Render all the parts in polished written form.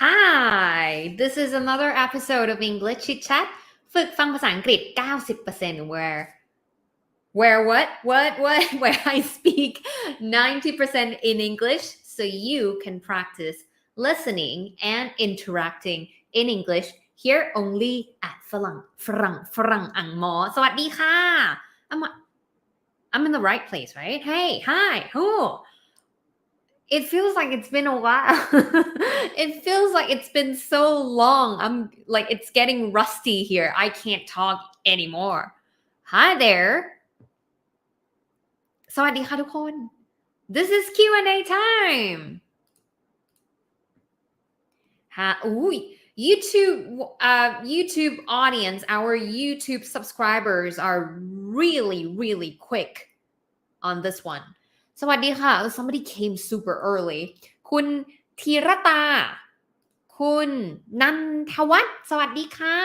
Hi, this is another episode of English Chitchat ฝึกฟังภาษาอังกฤษ 90% where what where I speak 90% in English so you can practice listening and interacting in English here only at ฝรั่งอังมอสวัสดีค่ะ I'm in the right place, right? Hey, hi, who? It feels like it's been a while. It feels like it's been so long. I'm like, it's getting rusty here. I can't talk anymore. Hi there. สวัสดีค่ะทุกคน This is Q&A time. YouTube audience, our YouTube subscribers are really quick on this one. สวัสดีค่ะ Somebody came super early คุณธีรตาคุณนันทวัฒน์สวัสดีค่ะ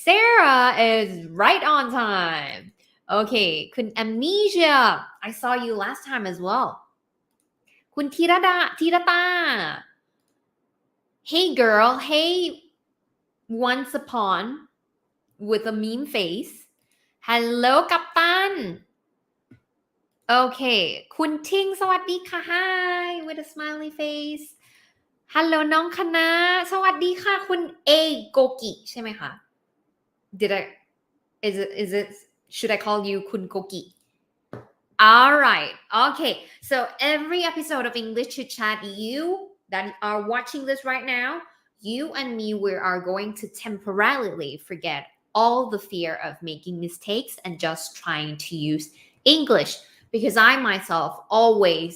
Sarah is right on time Okay คุณ Amnesia I saw you last time as well คุณธีรตา Hey girl Hey once upon with a meme face Hello กัปตันโอเคคุณทิงสวัสดีค่ะ Hi with a smiley face Hello น้องคณะสวัสดีค่ะคุณเอโกกิใช่ไหมคะ is it should I call you คุณโกกิ Alright okay so every episode of English Chit Chat you that are watching this right now you and me we are going to temporarily forget all the fear of making mistakes and just trying to use English because I myself always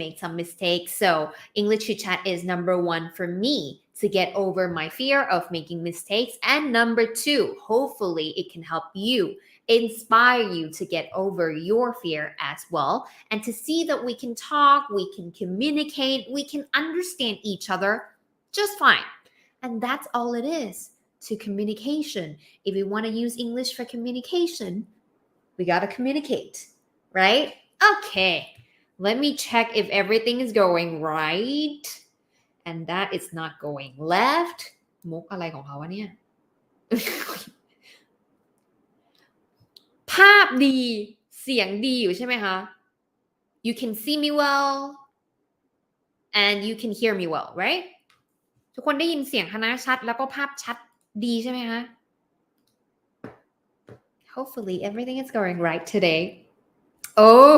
make some mistakes. So English Chit Chat is number one for me to get over my fear of making mistakes. And number two, hopefully it can help you, inspire you to get over your fear as well. And to see that we can talk, we can communicate, we can understand each other just fine. And that's all it is to communication. If we want to use English for communication, we got to communicate.Right? Okay. Let me check if everything is going right. And that is not going left. มุกอะไรของเขาวะเนี่ย ภาพดีเสียงดีอยู่ใช่ไหมคะ You can see me well and you can hear me well, right? ทุกคนได้ยินเสียงคณะชัดแล้วก็ภาพชัดดีใช่ไหมคะ Hopefully everything is going right today.Oh,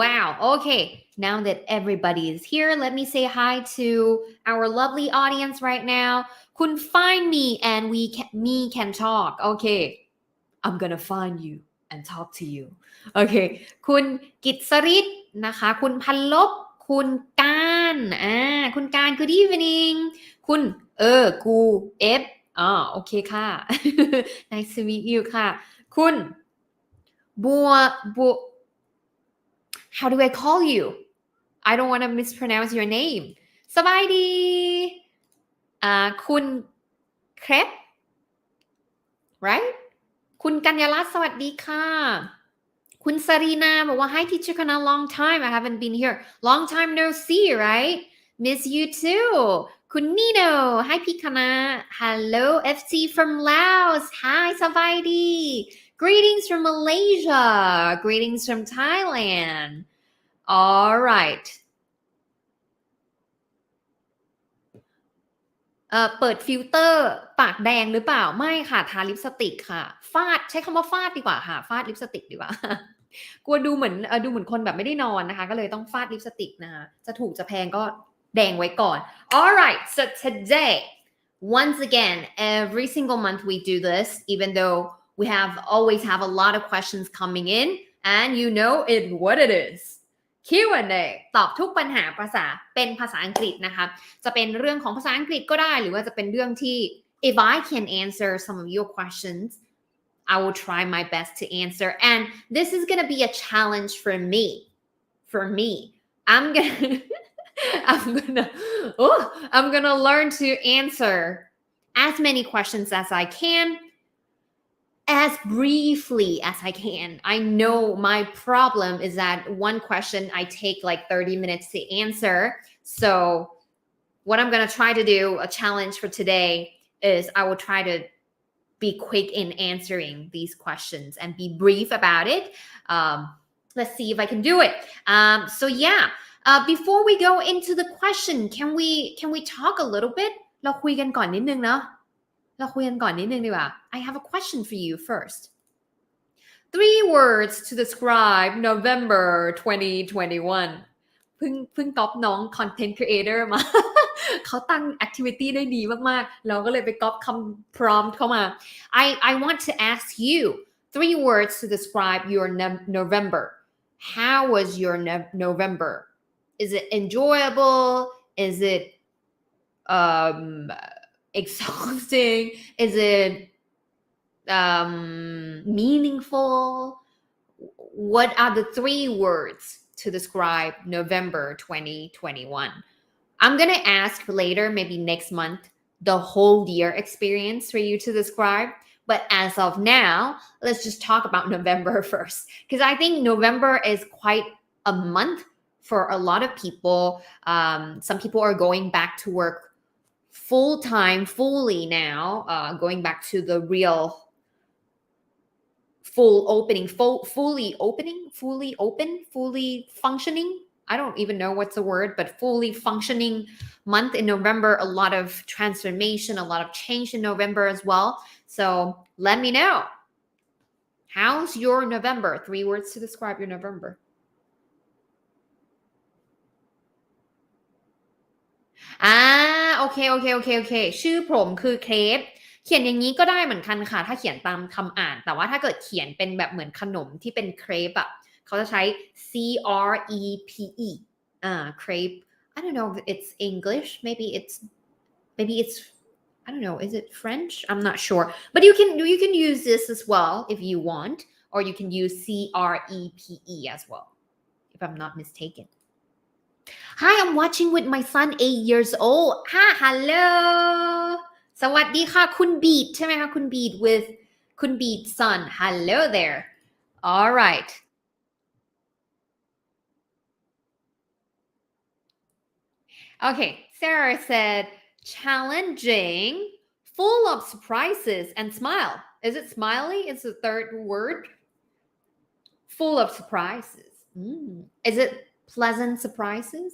wow. Okay. Now that everybody is here, let me say hi to our lovely audience right now. Kun find me and we can talk. Okay. I'm gonna find you and talk to you. Okay. คุณกิตสริตนะคะคุณพันลบคุณการคุณการ good evening คุณกูโอเคค่ะ nice to meet you ค่ะคุณบัวHow do I call you? I don't want to mispronounce your name. สบายดีคุณเครป right? คุณกัญญาลัตน์สวัสดีค่ะคุณสรีนาบอกว่า Hi teacher Kana long time I haven't been here long time no see right miss you too คุณ Nino Hi พี่คณะ Hello FC from Laos Hi สบายดี Greetings from Malaysia Greetings from Thailand All right เปิดฟิลเตอร์ปากแดงหรือเปล่าไม่ค่ะทาลิปสติกค่ะใช้คำว่าฟาดดีกว่าค่ะฟาดลิปสติกดีกว่ากลัวดูเหมือนคนแบบไม่ได้นอนนะคะก็เลยต้องฟาดลิปสติกนะคะจะถูกจะแพงก็แดงไว้ก่อน Alright so today once again every single month we do this even though we always have a lot of questions coming in and you know it what it is Q&A ตอบทุกปัญหาเป็นภาษาอังกฤษนะคะจะเป็นเรื่องของภาษาอังกฤษก็ได้หรือว่าจะเป็นเรื่องที่ if I can answer some of your questions I will try my best to answer and this is gonna be a challenge for me I'm gonna learn to answer as many questions as I can as briefly as I can. I know my problem is that one question I take like 30 minutes to answer. So what I'm gonna try to do, a challenge for today, is I will try to be quick in answering these questions and be brief about it. Let's see if I can do it. So yeah, before we go into the question, can we talk a little bit? เราคุยกันก่อนนิดนึงเนาะเราคุยกันก่อนนิดนึงดีกว่า I have a question for you first. 3 words to describe November 2021. เพิ่งก๊อปน้อง content creator มา เขาตั้ง activity ได้ดีมากๆเราก็เลยไปก๊อปคำ prompt เข้ามา I want to ask you 3 words to describe your November. How was your November? Is it enjoyable? Is it exhausting? Is it meaningful? What are the 3 words to describe November 2021? I'm gonna ask later, maybe next month, the whole year experience for you to describe. But as of now, let's just talk about November first. Because I think November is quite a month for a lot of people. Some people are going back to work full-time, fully now, going back to the real fully functioning. I don't even know what's the word, but fully functioning month in November. A lot of transformation, a lot of change in November as well. So let me know. How's your November? 3 words to describe your November. Okay. ชื่อผมคือเครปเขียนอย่างนี้ก็ได้เหมือนกันค่ะถ้าเขียนตามคำอ่านแต่ว่าถ้าเกิดเขียนเป็นแบบเหมือนขนมที่เป็นเครปอะเขาจะใช้ crepe crepe I don't know if it's English maybe it's I don't know is it French I'm not sure but you can use this as well if you want or you can use crepe as well if I'm not mistaken. Hi, I'm watching with my son 8 years old. Hello. สวัสดีค่ะคุณบีดใช่ไหมคะคุณบีด with คุณบีด son. Hello there. All right. Okay, Sarah said challenging, full of surprises and smile. Is it smiley? It's the 3rd word. Full of surprises. Is it pleasant surprises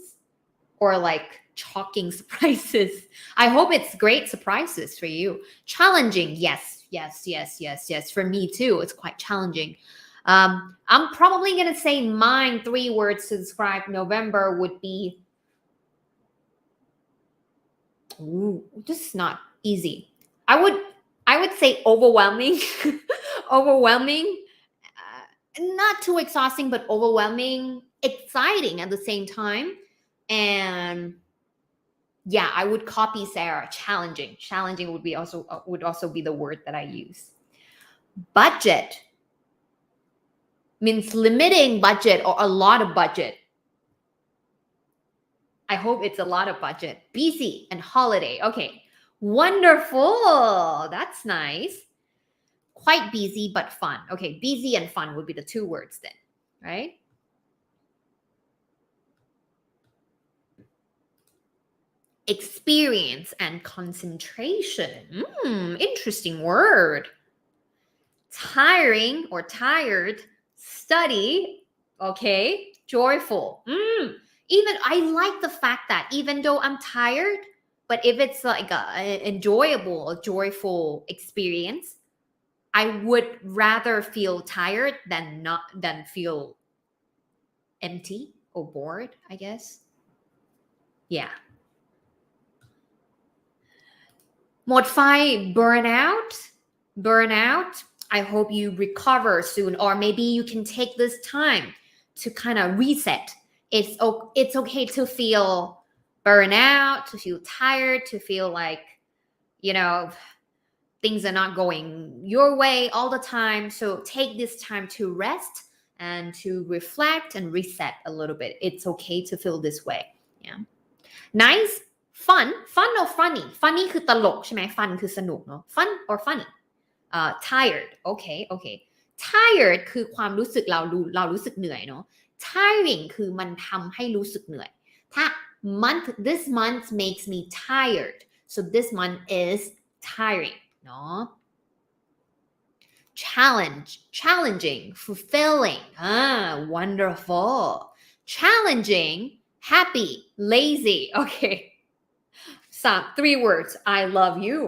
or like shocking surprises? I hope it's great surprises for you. Challenging, yes. For me too, it's quite challenging. I'm probably gonna say mine 3 words to describe November would be this is not easy. I would say overwhelming. Overwhelming. Not too exhausting, but overwhelming, exciting at the same time. And yeah, I would copy Sarah. Challenging would also be the word that I use. Budget means limiting budget or a lot of budget. I hope it's a lot of budget. Busy and holiday. Okay, wonderful. That's nice. Quite busy but fun. Okay, busy and fun would be the 2 words then, right? Experience and concentration. Interesting word. Tiring or tired. Study. Okay, joyful. Even I like the fact that even though I'm tired, but if it's like an enjoyable, a joyful experience, I would rather feel tired than feel empty or bored, I guess. Yeah. หมดไฟ burnout. I hope you recover soon or maybe you can take this time to kind of reset. It's okay to feel burnout, to feel tired, to feel like, things are not going your way all the time. So take this time to rest and to reflect and reset a little bit. It's okay to feel this way. Yeah. Nice. Fun or funny? Funny คือตลกใช่ไหม fun คือสนุกเนาะ fun or funny? Tired. Okay. Tired คือความรู้สึกเรารู้สึกเหนื่อยเนาะ tiring คือมันทำให้รู้สึกเหนื่อยถ้า this month makes me tired so this month is tiring เนาะ challenging fulfilling wonderful challenging happy lazy okay 3 words I love you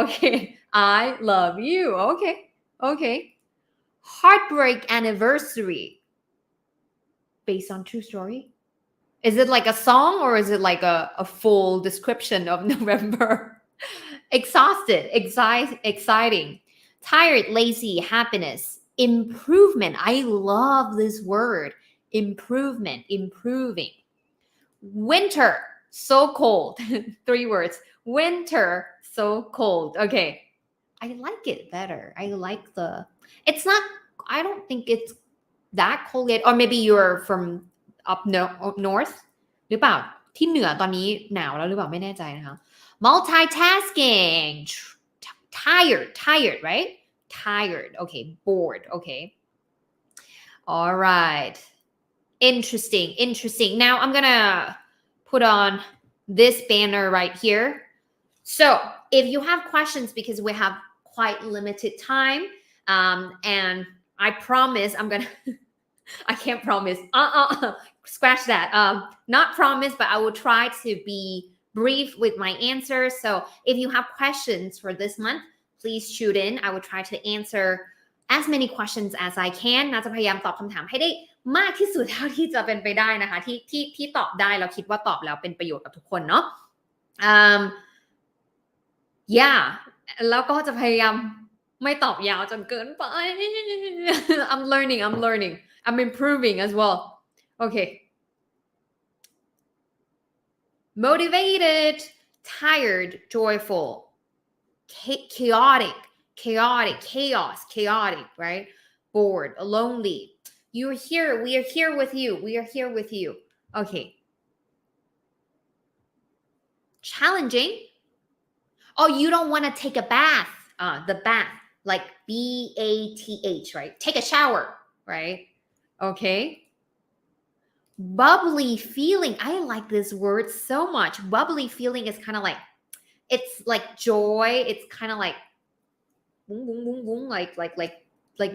okay I love you okay heartbreak anniversary based on true story is it like a song or is it like a full description of November exhausted exciting tired lazy happiness improvement I love this word improving winter so cold 3 words winter so cold okay I like it better I like it's not I don't think it's that cold yet or maybe you're from up north หรือเปล่าที่เหนือตอนนี้หนาวแล้วหรือเปล่าไม่แน่ใจนะคะ multitasking tired right tired okay bored okay all right interesting now I'm gonna put on this banner right here so if you have questions because we have quite limited time and I promise I'm gonna I can't promise scratch that not promise but I will try to be brief with my answers so if you have questions for this month please shoot in I will try to answer as many questions as I can น่าจะพยายามตอบคำถามให้ได้มากที่สุดเท่าที่จะเป็นไปได้นะคะที่ตอบได้เราคิดว่าตอบแล้วเป็นประโยชน์กับทุกคนเนาะyeah แล้วก็จะพยายามไม่ตอบยาวจนเกินไป I'm learning I'm improving as well okay motivated tired joyful chaotic right bored lonely you're here we are here with you okay challenging oh you don't want to take a bath the bath like bath right take a shower right okay bubbly feeling I like this word so much bubbly feeling is kind of like it's like joy it's kind of like boom boom boom boom like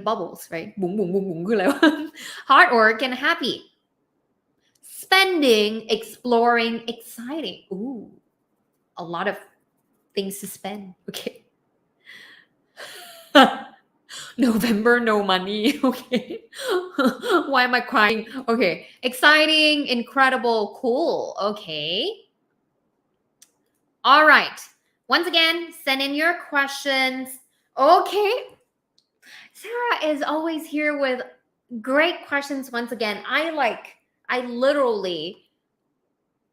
bubbles right boom boom boom boom คืออะไรวะ hard work and happy spending exploring exciting ooh a lot of things to spend okay November no money okay why am I crying okay exciting incredible cool okay all right once again send in your questions okay Sarah is always here with great questions once again I literally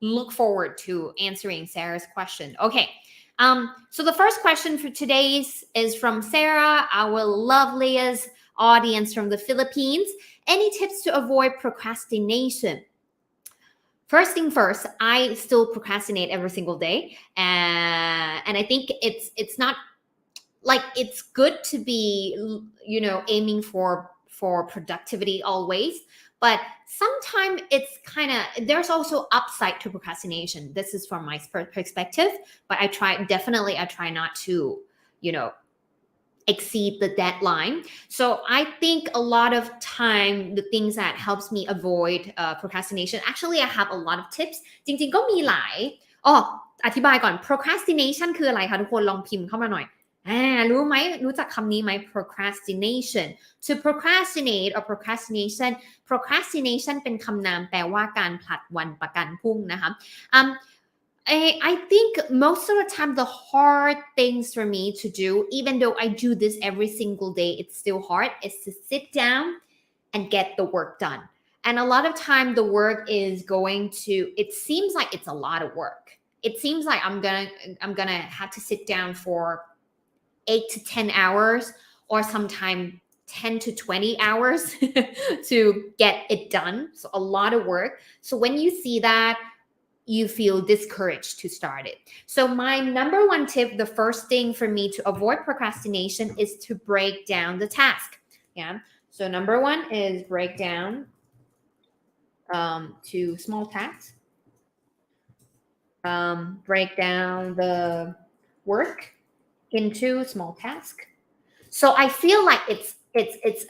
look forward to answering Sarah's question okay so the first question for today is from Sarah, our loveliest audience from the Philippines. Any tips to avoid procrastination? First thing first, I still procrastinate every single day. And I think it's not like it's good to be, aiming for productivity always. But sometimes it's kind of, there's also upside to procrastination. This is from my perspective, but I try not to, exceed the deadline. So I think a lot of time, the things that helps me avoid procrastination, actually I have a lot of tips. จริงๆก็มีหลายอธิบายก่อน procrastination คืออะไรคะทุกคนลองพิมพ์เข้ามาหน่อยรู้จักคำนี้ไหม procrastination to procrastinate or procrastination เป็นคำนามแปลว่าการผลัดวันประกันพรุ่งนะคะI think most of the time the hard things for me to do even though I do this every single day it's still hard is to sit down and get the work done and a lot of time the work is going to it seems like it's a lot of work it seems like I'm gonna have to sit down for 8 to 10 hours or sometimes 10 to 20 hours to get it done. So a lot of work. So when you see that, you feel discouraged to start it. So my number one tip, the first thing for me to avoid procrastination is to break down the task. Yeah. So number one is break down to small tasks. Break down the work into small tasks. So I feel like it's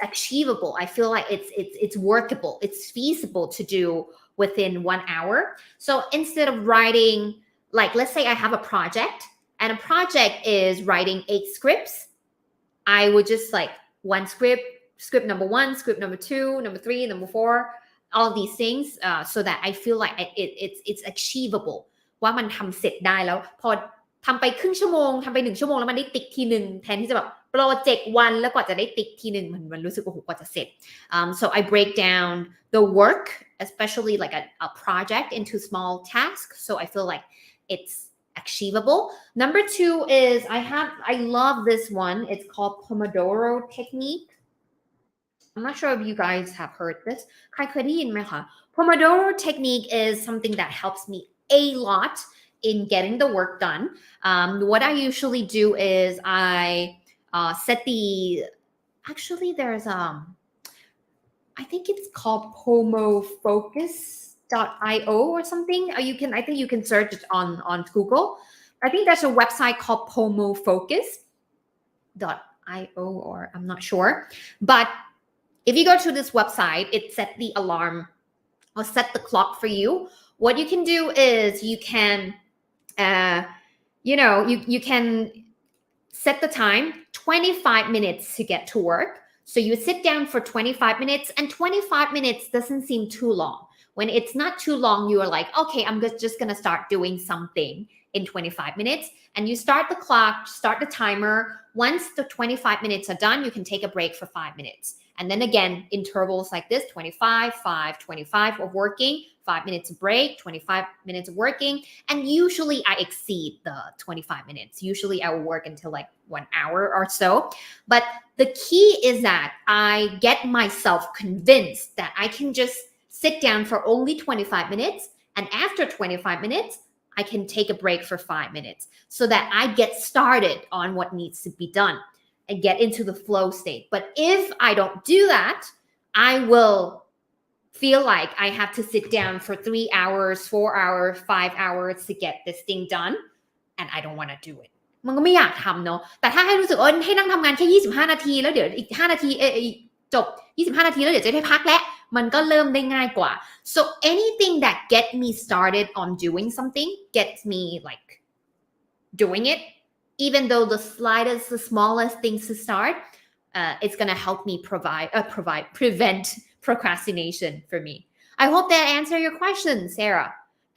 achievable. I feel like it's workable. It's feasible to do within 1 hour. So instead of writing, like let's say I have a project and a project is writing 8 scripts, I would just like one script number 1, script number 2, number 3, number 4, all these things, so that I feel like it's achievable ว่ามันทำเสร็จได้แล้วพอทำไปครึ่งชั่วโมงทำไป1ชั่วโมงแล้วมันได้ติ๊กทีนึงแทนที่จะแบบโปรเจกต์วันแล้วกว่าจะได้ติ๊กทีนึงมันรู้สึกโอ้โหกว่าจะเสร็จ so I break down the work especially like a project into small tasks so I feel like it's achievable. Number 2 is I love this one. It's called Pomodoro Technique. I'm not sure if you guys have heard this. ใครเคยได้ยินไหมคะ Pomodoro Technique is something that helps me a lot in getting the work done. What I usually do is I set actually there's I think it's called pomofocus.io or something. I think you can search it on Google. I think there's a website called pomofocus.io or I'm not sure. But if you go to this website, it set the alarm or set the clock for you. What you can do is you can you can set the time 25 minutes to get to work. So you sit down for 25 minutes and 25 minutes doesn't seem too long. When it's not too long, you are like, okay, I'm just going to start doing something in 25 minutes. And you start the clock, start the timer. Once the 25 minutes are done, you can take a break for 5 minutes. And then again, intervals like this, 25, 5, 25 of working, 5 minutes break, 25 minutes of working. And usually I exceed the 25 minutes. Usually I will work until like 1 hour or so. But the key is that I get myself convinced that I can just sit down for only 25 minutes. And after 25 minutes, I can take a break for 5 minutes so that I get started on what needs to be done and get into the flow state. But if I don't do that, I will feel like I have to sit down for 3 hours, 4 hours, 5 hours to get this thing done. And I don't want to do it. มันก็ไม่อยากทำเนาะแต่ถ้าให้รู้สึกให้นั่งทำงานแค่25นาทีแล้วเดี๋ยวอีก5นาทีจบ25นาทีแล้วเดี๋ยวจะได้พักแล้วมันก็เริ่มได้ง่ายกว่า so anything that get me started on doing something gets me like doing it even though the smallest things to start it's gonna help me prevent procrastination for me. I hope that answered your question, Sarah.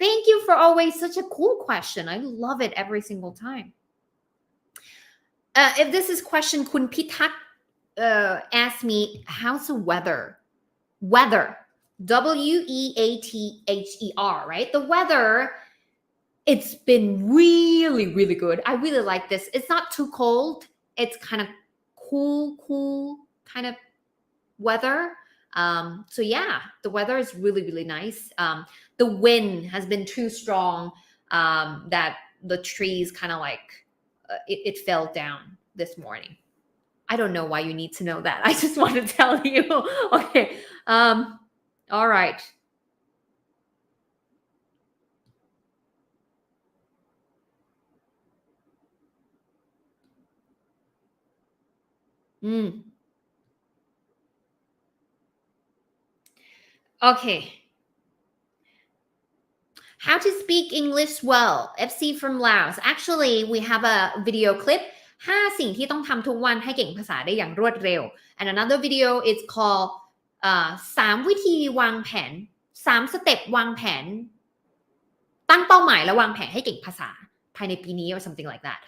Thank you for always such a cool question. I love it every single time. If this is question คุณพิทักษ์asked me how's the weather WEATHER right the weather it's been really really good I really like this it's not too cold it's kind of cool kind of weather so yeah the weather is really really nice the wind has been too strong that the trees kind of like it fell down this morning I don't know why you need to know that. I just want to tell you. Okay. All right. Okay. How to speak English well. FC from Laos. Actually, we have a video clip. 5 สิ่งที่ต้องทำทุกวันให้เก่งภาษาได้อย่างรวดเร็ว and another video is called 3 วิธีวางแผน 3 สเต็ปวางแผนตั้งเป้าหมายและวางแผนให้เก่งภาษาภายในปีนี้ or something like that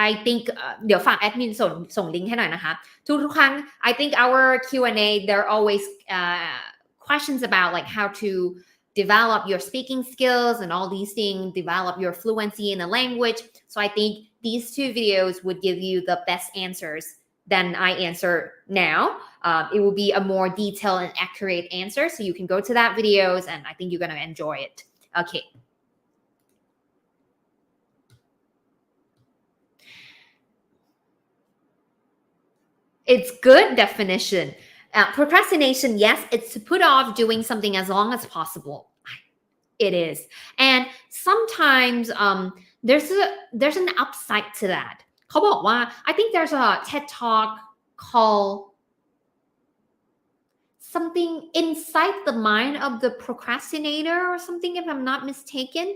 I think เดี๋ยวฝากแอดมินส่งลิงก์ให้หน่อยนะคะทุกครั้ง I think our Q&A there are always questions about like how to develop your speaking skills and all these things, develop your fluency in a language. So I think these 2 videos would give you the best answers than I answer now. It will be a more detailed and accurate answer. So you can go to that videos and I think you're going to enjoy it. Okay. It's good definition. procrastination, yes, it's to put off doing something as long as possible. It is. And sometimes there's an upside to that. เขาบอกว่า I think there's a TED Talk called something inside the mind of the procrastinator or something, if I'm not mistaken.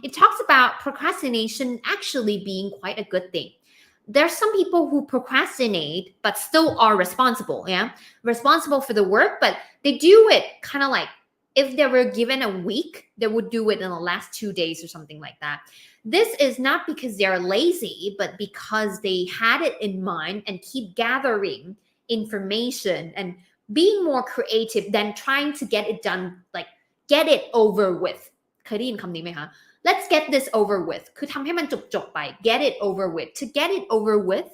It talks about procrastination actually being quite a good thing. There's some people who procrastinate but still are responsible, responsible for the work, but they do it kind of like if they were given a week, they would do it in the last 2 days or something like that. This is not because they're lazy, but because they had it in mind and keep gathering information and being more creative than trying to get it done, like get it over with. เคยได้ยินคำนี้ไหมคะ Let's get this over with คือทำให้มันจบไป get it over with. To get it over with,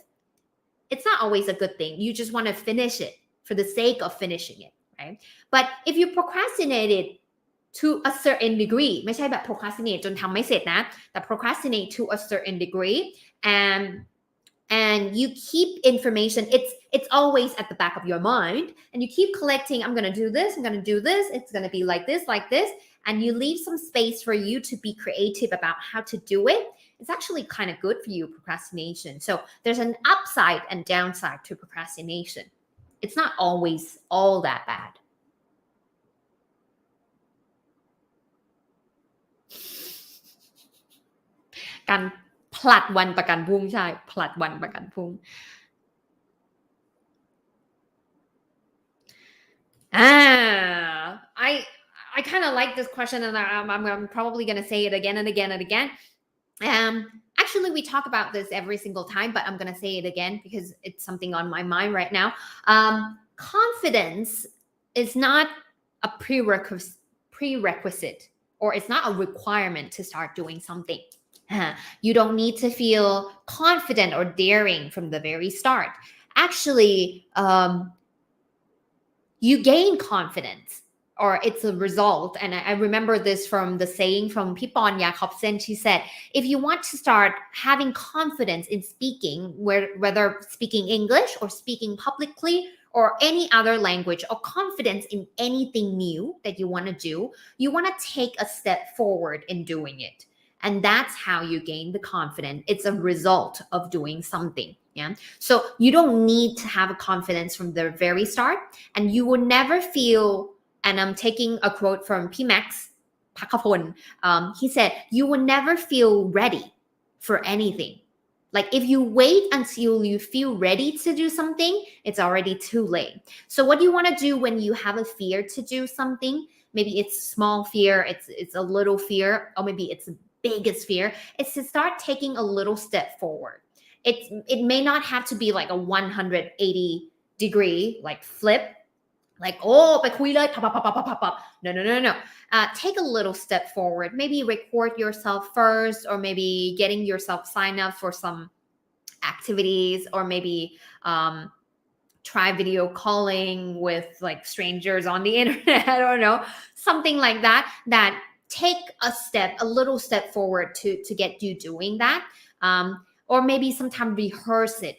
it's not always a good thing. You just want to finish it for the sake of finishing it, right? But if you procrastinate it to a certain degree, ไม่ใช่แบบ procrastinate จนทำไม่เสร็จนะ แต่ procrastinate to a certain degree and you keep information, it's always at the back of your mind, and you keep collecting, I'm going to do this, it's going to be like this, and you leave some space for you to be creative about how to do it. It's actually kind of good for you, procrastination. So there's an upside and downside to procrastination. It's not always all that bad. การผลัดวันประกันพรุ่งใช่ผลัดวันประกันพรุ่งI kind of like this question, and I'm probably going to say it again and again and again. Actually, we talk about this every single time, but I'm going to say it again because it's something on my mind right now. Confidence is not a prerequisite, or it's not a requirement to start doing something. You don't need to feel confident or daring from the very start. Actually, you gain confidence, or it's a result. And I remember this from the saying from Pipon Jakobsen. She said, if you want to start having confidence in speaking, whether speaking English or speaking publicly or any other language, or confidence in anything new that you want to do, you want to take a step forward in doing it. And that's how you gain the confidence. It's a result of doing something. Yeah. So you don't need to have a confidence from the very start, and you will never feel, and I'm taking a quote from P-Max Pakapon. He said, you will never feel ready for anything. Like if you wait until you feel ready to do something, it's already too late. So what do you want to do when you have a fear to do something? Maybe it's small fear, it's a little fear, or maybe it's the biggest fear. It's to start taking a little step forward. It may not have to be like a 180 degree like flip, like oh ไปคุยเลย no. Take a little step forward. Maybe record yourself first, or maybe getting yourself signed up for some activities, or maybe try video calling with like strangers on the internet. I don't know, something like that take a little step forward to get you doing that. Or maybe sometimes rehearse it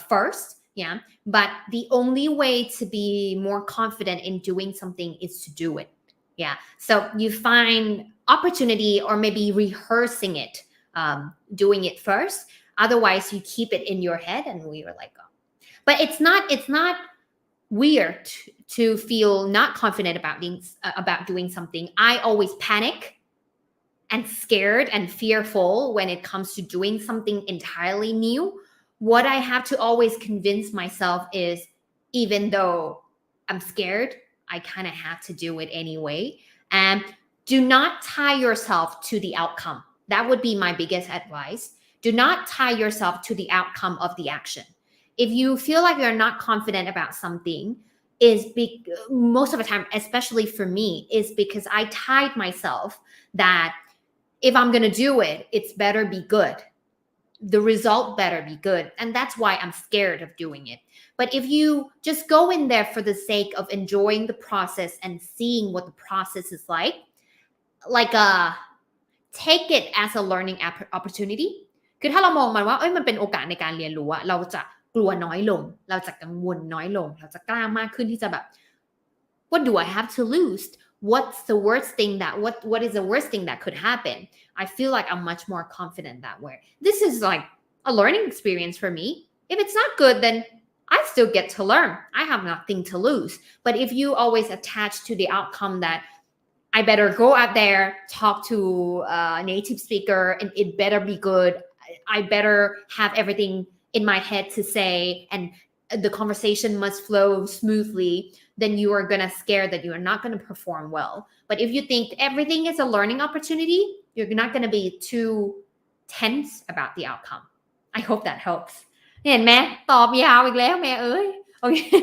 first. Yeah. But the only way to be more confident in doing something is to do it. Yeah. So you find opportunity, or maybe rehearsing it, doing it first. Otherwise, you keep it in your head and we were like, oh. But it's not weird to feel not confident about doing something. I always panic and scared and fearful when it comes to doing something entirely new. What I have to always convince myself is, even though I'm scared, I kind of have to do it anyway. And do not tie yourself to the outcome. That would be my biggest advice. Do not tie yourself to the outcome of the action. If you feel like you're not confident about something, most of the time, especially for me, is because I tied myself that if I'm going to do it, it's better be good. The result better be good. And that's why I'm scared of doing it. But if you just go in there for the sake of enjoying the process and seeing what the process is like take it as a learning opportunity. คือถ้าเรามองมันว่ามันเป็นโอกาสในการเรียนรู้อะเราจะ กลัวน้อยลงเราจะกังวลน้อยลงเราจะกล้ามากขึ้นที่จะแบบ what do I have to lose what's the worst thing that what is the worst thing that could happen I feel like I'm much more confident that way this is like a learning experience for me if it's not good then I still get to learn I have nothing to lose but if you always attach to the outcome that I better go out there talk to a native speaker and it better be good I better have everything in my head to say and the conversation must flow smoothly then you are gonna scare that you are not gonna perform well but if you think everything is a learning opportunity you're not gonna be too tense about the outcome I hope that helps เห็นไหมตอบยาวอีกแล้วแม่เอ้ย okay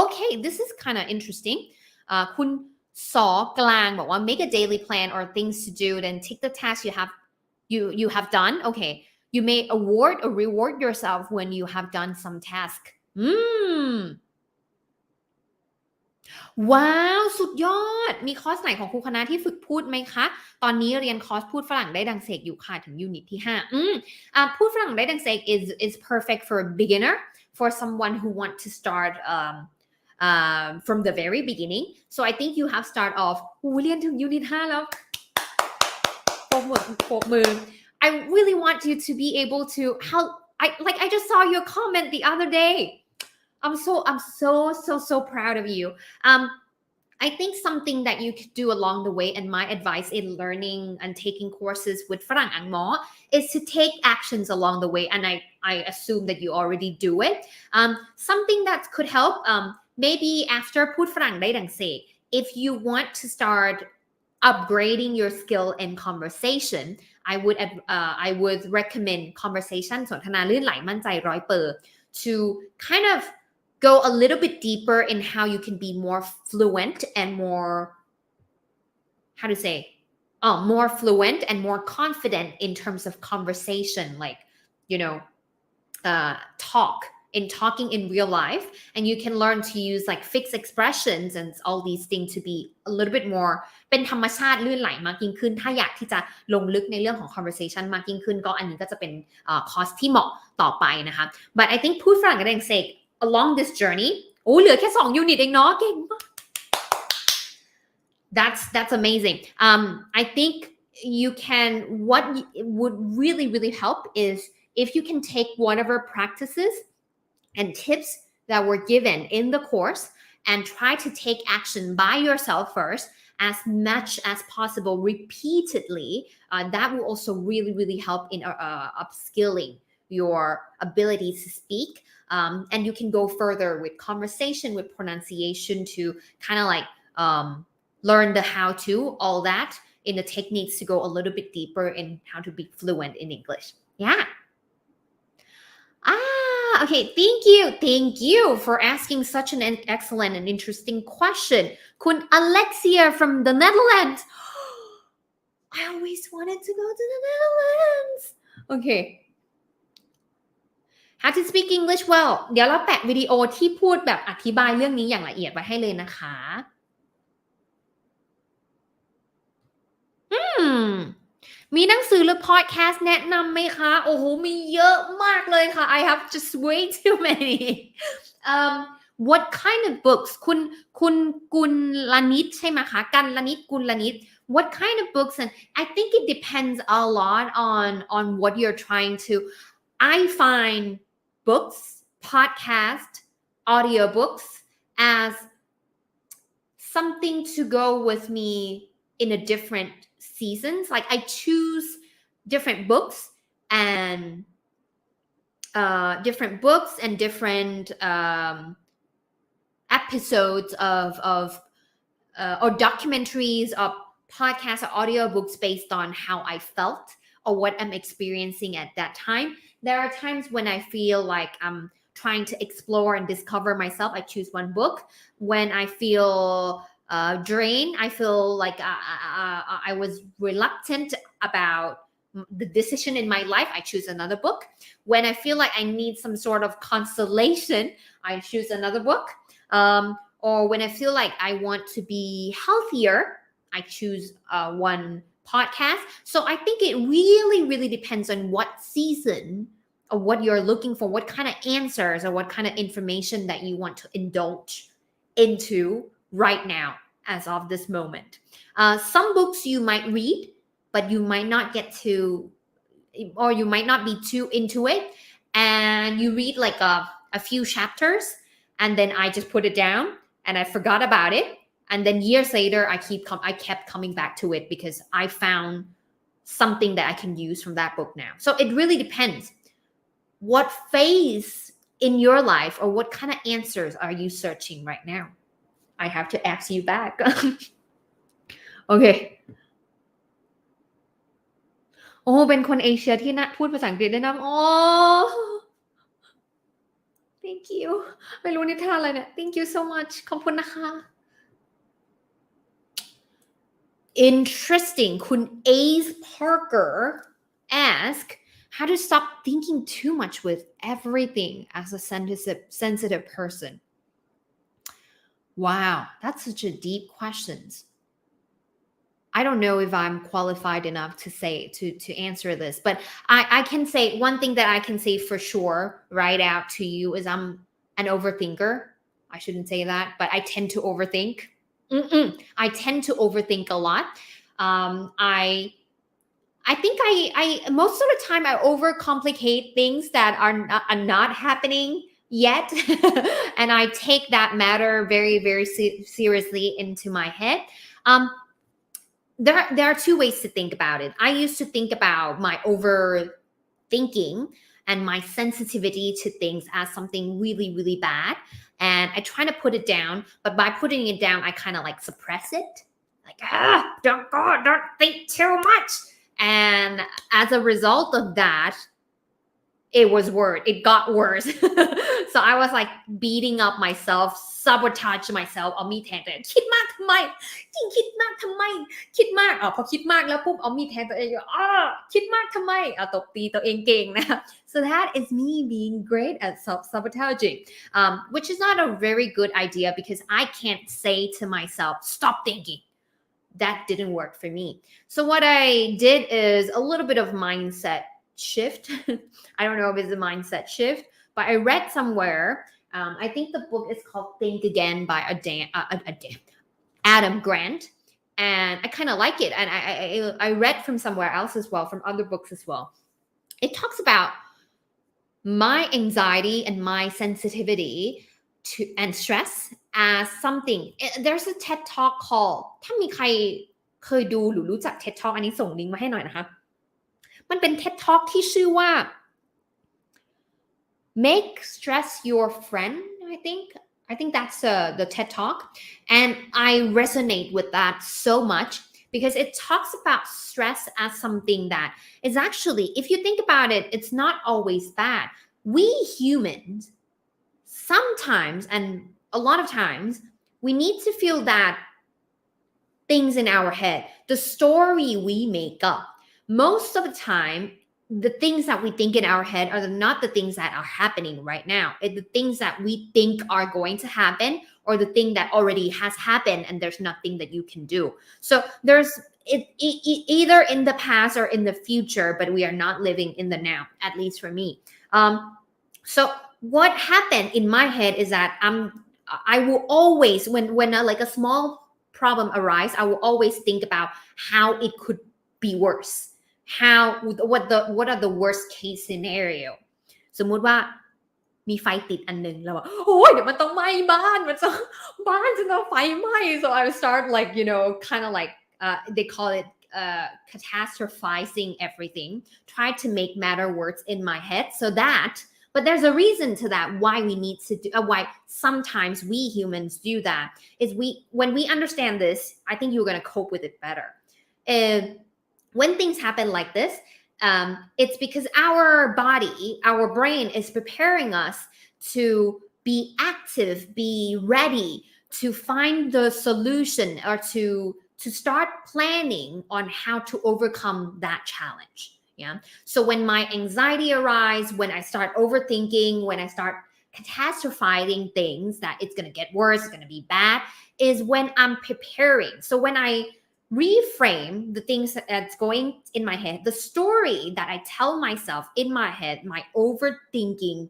okay this is kind of interesting คุณสอกลางบอกว่า make a daily plan or things to do then tick the tasks you have done okay you may award or reward yourself when you have done some task ว้าวสุดยอดมีคอร์สไหนของครูคณะที่ฝึกพูดไหมคะตอนนี้เรียนคอร์สพูดฝรั่งได้ดังเสกอยู่ค่ะถึงยูนิตที่5พูดฝรั่งได้ดังเสก is perfect for a beginner for someone who want to start from the very beginning so I think you have start off เรียนถึงยูนิต5แล้วปรบมือI really want you to be able to how I just saw your comment the other day I'm so proud of you I think something that you could do along the way and my advice in learning and taking courses with ฝรั่งอังมอ is to take actions along the way and I assume that you already do it something that could help maybe after พูดฝรั่งได้ดังเสก if you want to start upgrading your skill in conversation I would recommend conversation สนทนาลื่นไหลมั่นใจ100% to kind of go a little bit deeper in how you can be more fluent and more how to say more fluent and more confident in terms of conversation like you know talking in real life and you can learn to use like fixed expressions and all these things to be a little bit more เป็นธรรมชาติลื่นไหลมากยิ่งขึ้นถ้าอยากที่จะลงลึกในเรื่องของ conversation มากยิ่งขึ้นก็อันนี้ก็จะเป็นคอร์สที่เหมาะต่อไปนะคะ but I think พูดฝรั่งกันเองเสก along this journey เหลือแค่2ยูนิตเองเนาะเก่งมาก that's amazing I think you can what would really help is if you can take whatever practices and tips that were given in the course and try to take action by yourself first as much as possible repeatedly that will also really help in upskilling your ability to speak and you can go further with conversation with pronunciation to kind of like learn the how to all that in the techniques to go a little bit deeper in how to be fluent in English yeah okay thank you for asking such an excellent and interesting question คุณ Alexia from the Netherlands I always wanted to go to the Netherlands okay how to speak English well เดี๋ยวเราแปะวิดีโอที่พูดแบบอธิบายเรื่องนี้อย่างละเอียดไว้ให้เลยนะคะมีหนังสือหรือ podcast แนะนำไหมคะโอ้โหมีเยอะมากเลยค่ะ I have just way too many what kind of books คุณกุลนิดใช่ไหมคะกันลนิดกุลนิด what kind of books and I think it depends a lot on what you're trying to I find books podcast audiobooks as something to go with me in a different seasons like I choose different books and different episodes of or documentaries or podcasts or audiobooks based on how I felt or what I'm experiencing at that time there are times when I feel like I'm trying to explore and discover myself I choose one book when I feel drained I feel like I was reluctant about the decision in my life I choose another book when I feel like I need some sort of consolation I choose another book or when I feel like I want to be healthier I choose one podcast so I think it really depends on what season what you're looking for, what kind of answers or what kind of information that you want to indulge into right now as of this moment. Some books you might read, but you might not get to, or you might not be too into it, and you read like a few chapters, and then I just put it down and I forgot about it, and then years later I kept coming back to it because I found something that I can use from that book now. So it really depends. What phase in your life or what kind of answers are you searching right now? I have to ask you back. Okay. โอ้เป็นคนเอเชียที่น่าพูดภาษาอังกฤษได้นะอ๋อ Thank you ไม่รู้นิทานอะไรเนี่ย Thank you so much ขอบคุณนะคะ Interesting คุณ Ace Parker ask how to stop thinking too much with everything as a sensitive person. Wow, that's such a deep question. I don't know if I'm qualified enough to say to answer this, but I can say one thing that I can say for sure right out to you is I'm an overthinker. I shouldn't say that, but I tend to overthink. I tend to overthink a lot. I think I most of the time I overcomplicate things that are not happening yet, and I take that matter very, very seriously into my head. There are two ways to think about it. I used to think about my overthinking and my sensitivity to things as something really, really bad, and I try to put it down, but by putting it down, I kind of like suppress it, like don't think too much. And as a result of that, it got worse. So I was like beating up myself, sabotage myself เอามีดแทงตัวเองคิดมากทำไมคิดมากทำไมคิดมากพอคิดมากแล้วปุ๊บเอามีดแทงตัวเองคิดมากทำไมตบตีตัวเองเก่งนะ So that is me being great at self-sabotaging, which is not a very good idea because I can't say to myself, stop thinking. That didn't work for me. So what I did is a little bit of mindset shift. I don't know if it's a mindset shift, but I read somewhere, I think the book is called Think Again by Adam Grant, and I kind of like it, and I read from somewhere else as well, from other books as well. It talks about my anxiety and my sensitivity to and stress as something. There's a TED Talk called ถ้ามีใครเคยดูหรือรู้จัก TED Talk อันนี้ส่งลิงก์มาให้หน่อยนะคะมันเป็น TED Talk ที่ชื่อว่า Make Stress Your Friend. I think that's the TED Talk, and I resonate with that so much because it talks about stress as something that is actually, if you think about it, it's not always bad. We humans sometimes, and a lot of times, we need to feel that things in our head, the story we make up. Most of the time, the things that we think in our head are not the things that are happening right now. It's the things that we think are going to happen, or the thing that already has happened and there's nothing that you can do. So there's either in the past or in the future, but we are not living in the now, at least for me. So what happened in my head is that I will always, when like a small problem arises, I will always think about how it could be worse. What are the worst case scenario? สมมุติว่ามีไฟติดอันนึงแล้วว่าโอ้ยเดี๋ยวมันต้องไหม้บ้านจะต้องไฟไหม้ so I would start like kind of like they call it catastrophizing everything, try to make matter worse in my head so that, but there's a reason to that why we need to do why sometimes we humans do that is when we understand this, I think you're going to cope with it better. When things happen like this, it's because our body, our brain is preparing us to be active, be ready to find the solution or to start planning on how to overcome that challenge. Yeah. So when my anxiety arises, when I start overthinking, when I start catastrophizing things that it's going to get worse, it's going to be bad, is when I'm preparing. So when I reframe the things that's going in my head, the story that I tell myself in my head, my overthinking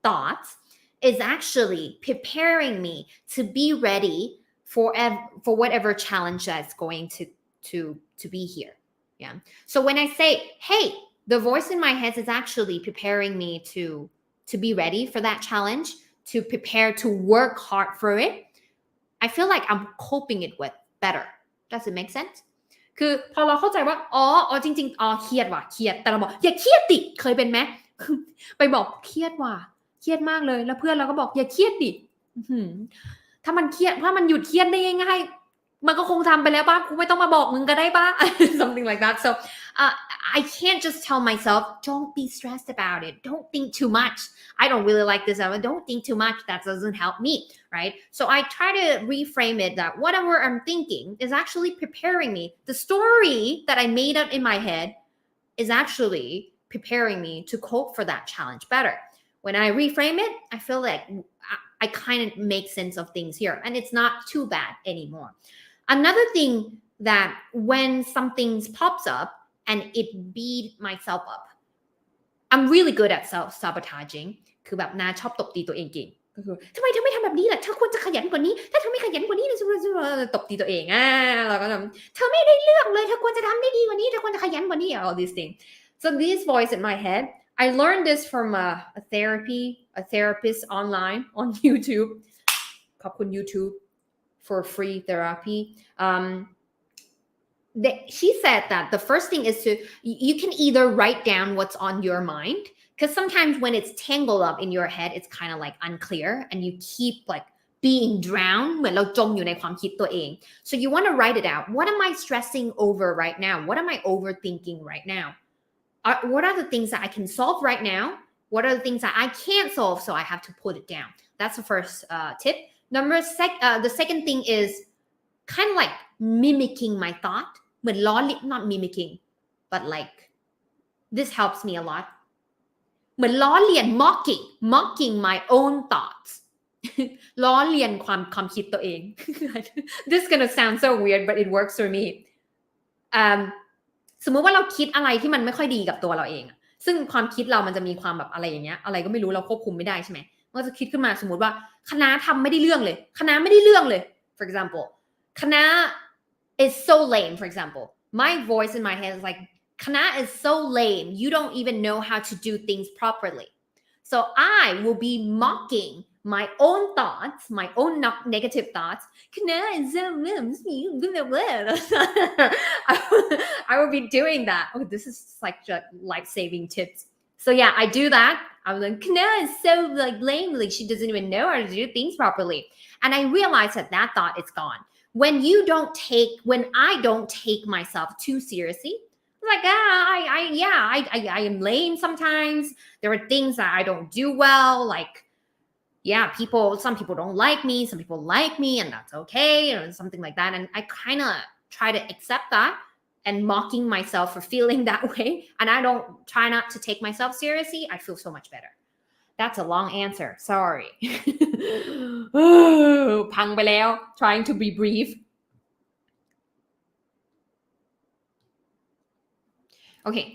thoughts is actually preparing me to be ready for whatever challenge that's going to be here. Yeah. So when I say, hey, the voice in my head is actually preparing me to be ready for that challenge, to prepare to work hard for it, I feel like I'm coping it with better. Does it make sense? คือพอเราเข้าใจว่าจริงๆเครียดว่ะเครียดแต่เราบอกอย่าเครียดดิเคยเป็นไหม ไปบอกเครียดว่ะเครียดมากเลยแล้วเพื่อนเราก็บอกอย่าเครียดดิถ้ามันเครียดถ้ามันหยุดเครียดได้ง่ายๆมันก็คงทำไปแล้วป่ะกูไม่ต้องมาบอกมึงก็ได้ป่ะ something like that. So I can't just tell myself don't be stressed about it, don't think too much, I don't really like this, don't think too much, that doesn't help me, right? So I try to reframe it that whatever I'm thinking is actually preparing me. The story that I made up in my head is actually preparing me to cope for that challenge better. When I reframe it, I feel like I kind of make sense of things here and it's not too bad anymore. Another thing that when something pops up and it beat myself up, I'm really good at self-sabotaging. คือแบบนาชอบตบตีตัวเองเก่งก็คือทำไมเธอไม่ทำแบบนี้ล่ะเธอควรจะขยันกว่านี้ถ้าเธอไม่ขยันกว่านี้ตบตีตัวเองแล้วก็เธอไม่ได้เลือกเลยเธอควรจะทำได้ดีกว่านี้เธอควรจะขยันกว่านี้ all these things. So this voice in my head, I learned this from a therapist online on YouTube. ขอบคุณ YouTube for free therapy. She said that the first thing is you can either write down what's on your mind, because sometimes when it's tangled up in your head, it's kind of like unclear and you keep like being drowned เหมือนเราจมอยู่ในความคิดตัวเอง so you want to write it out. What am I stressing over right now? What am I overthinking right now? What are the things that I can solve right now? What are the things that I can't solve, so I have to put it down? That's the first tip. The second thing is kind of like mimicking my thought. เหมือนล้อเลียน not mimicking but like this helps me a lot. เหมือนล้อเลียน mocking my own thoughts. ล้อเลียนความคิดตัวเอง This is gonna sound so weird but it works for me. สมมุติว่าเราคิดอะไรที่มันไม่ค่อยดีกับตัวเราเองซึ่งความคิดเรามันจะมีความแบบอะไรอย่างเงี้ยอะไรก็ไม่รู้เราควบคุมไม่ได้ใช่ไหมมันจะคิดขึ้นมาสมมุติว่าคณะทำไม่ได้เรื่องเลยคณะไม่ได้เรื่องเลย for example คณะis so lame, for example. My voice in my head is like, Kana is so lame. You don't even know how to do things properly. So I will be mocking my own thoughts, my own negative thoughts. Kana is so lame. I will be doing that. Oh, this is like life-saving tips. So yeah, I do that. I was like, Kana is so like lame. Like she doesn't even know how to do things properly. And I realized that thought is gone. When I don't take myself too seriously, like I am lame sometimes. There are things that I don't do well. Like some people don't like me, some people like me, and that's okay, or something like that. And I kind of try to accept that and mocking myself for feeling that way. And I don't try not to take myself seriously. I feel so much better. That's a long answer. Sorry. พังไปแล้ว trying to be brief. Okay.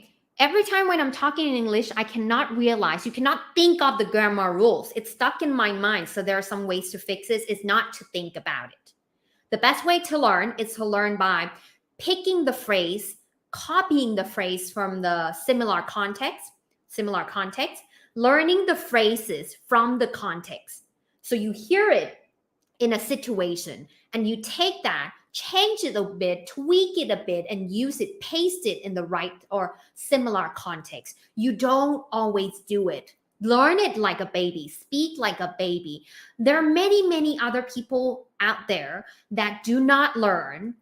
Every time when I'm talking in English, I cannot realize, you cannot think of the grammar rules. It's stuck in my mind. So there are some ways to fix this. It's not to think about it. The best way to learn is to learn by picking the phrase, copying the phrase from the similar context, learning the phrases from the context. So you hear it in a situation and you take that, change it a bit, tweak it a bit, and use it, paste it in the right or similar context. You don't always do it. Learn it like a baby, speak like a baby. There are many, many other people out there that do not learn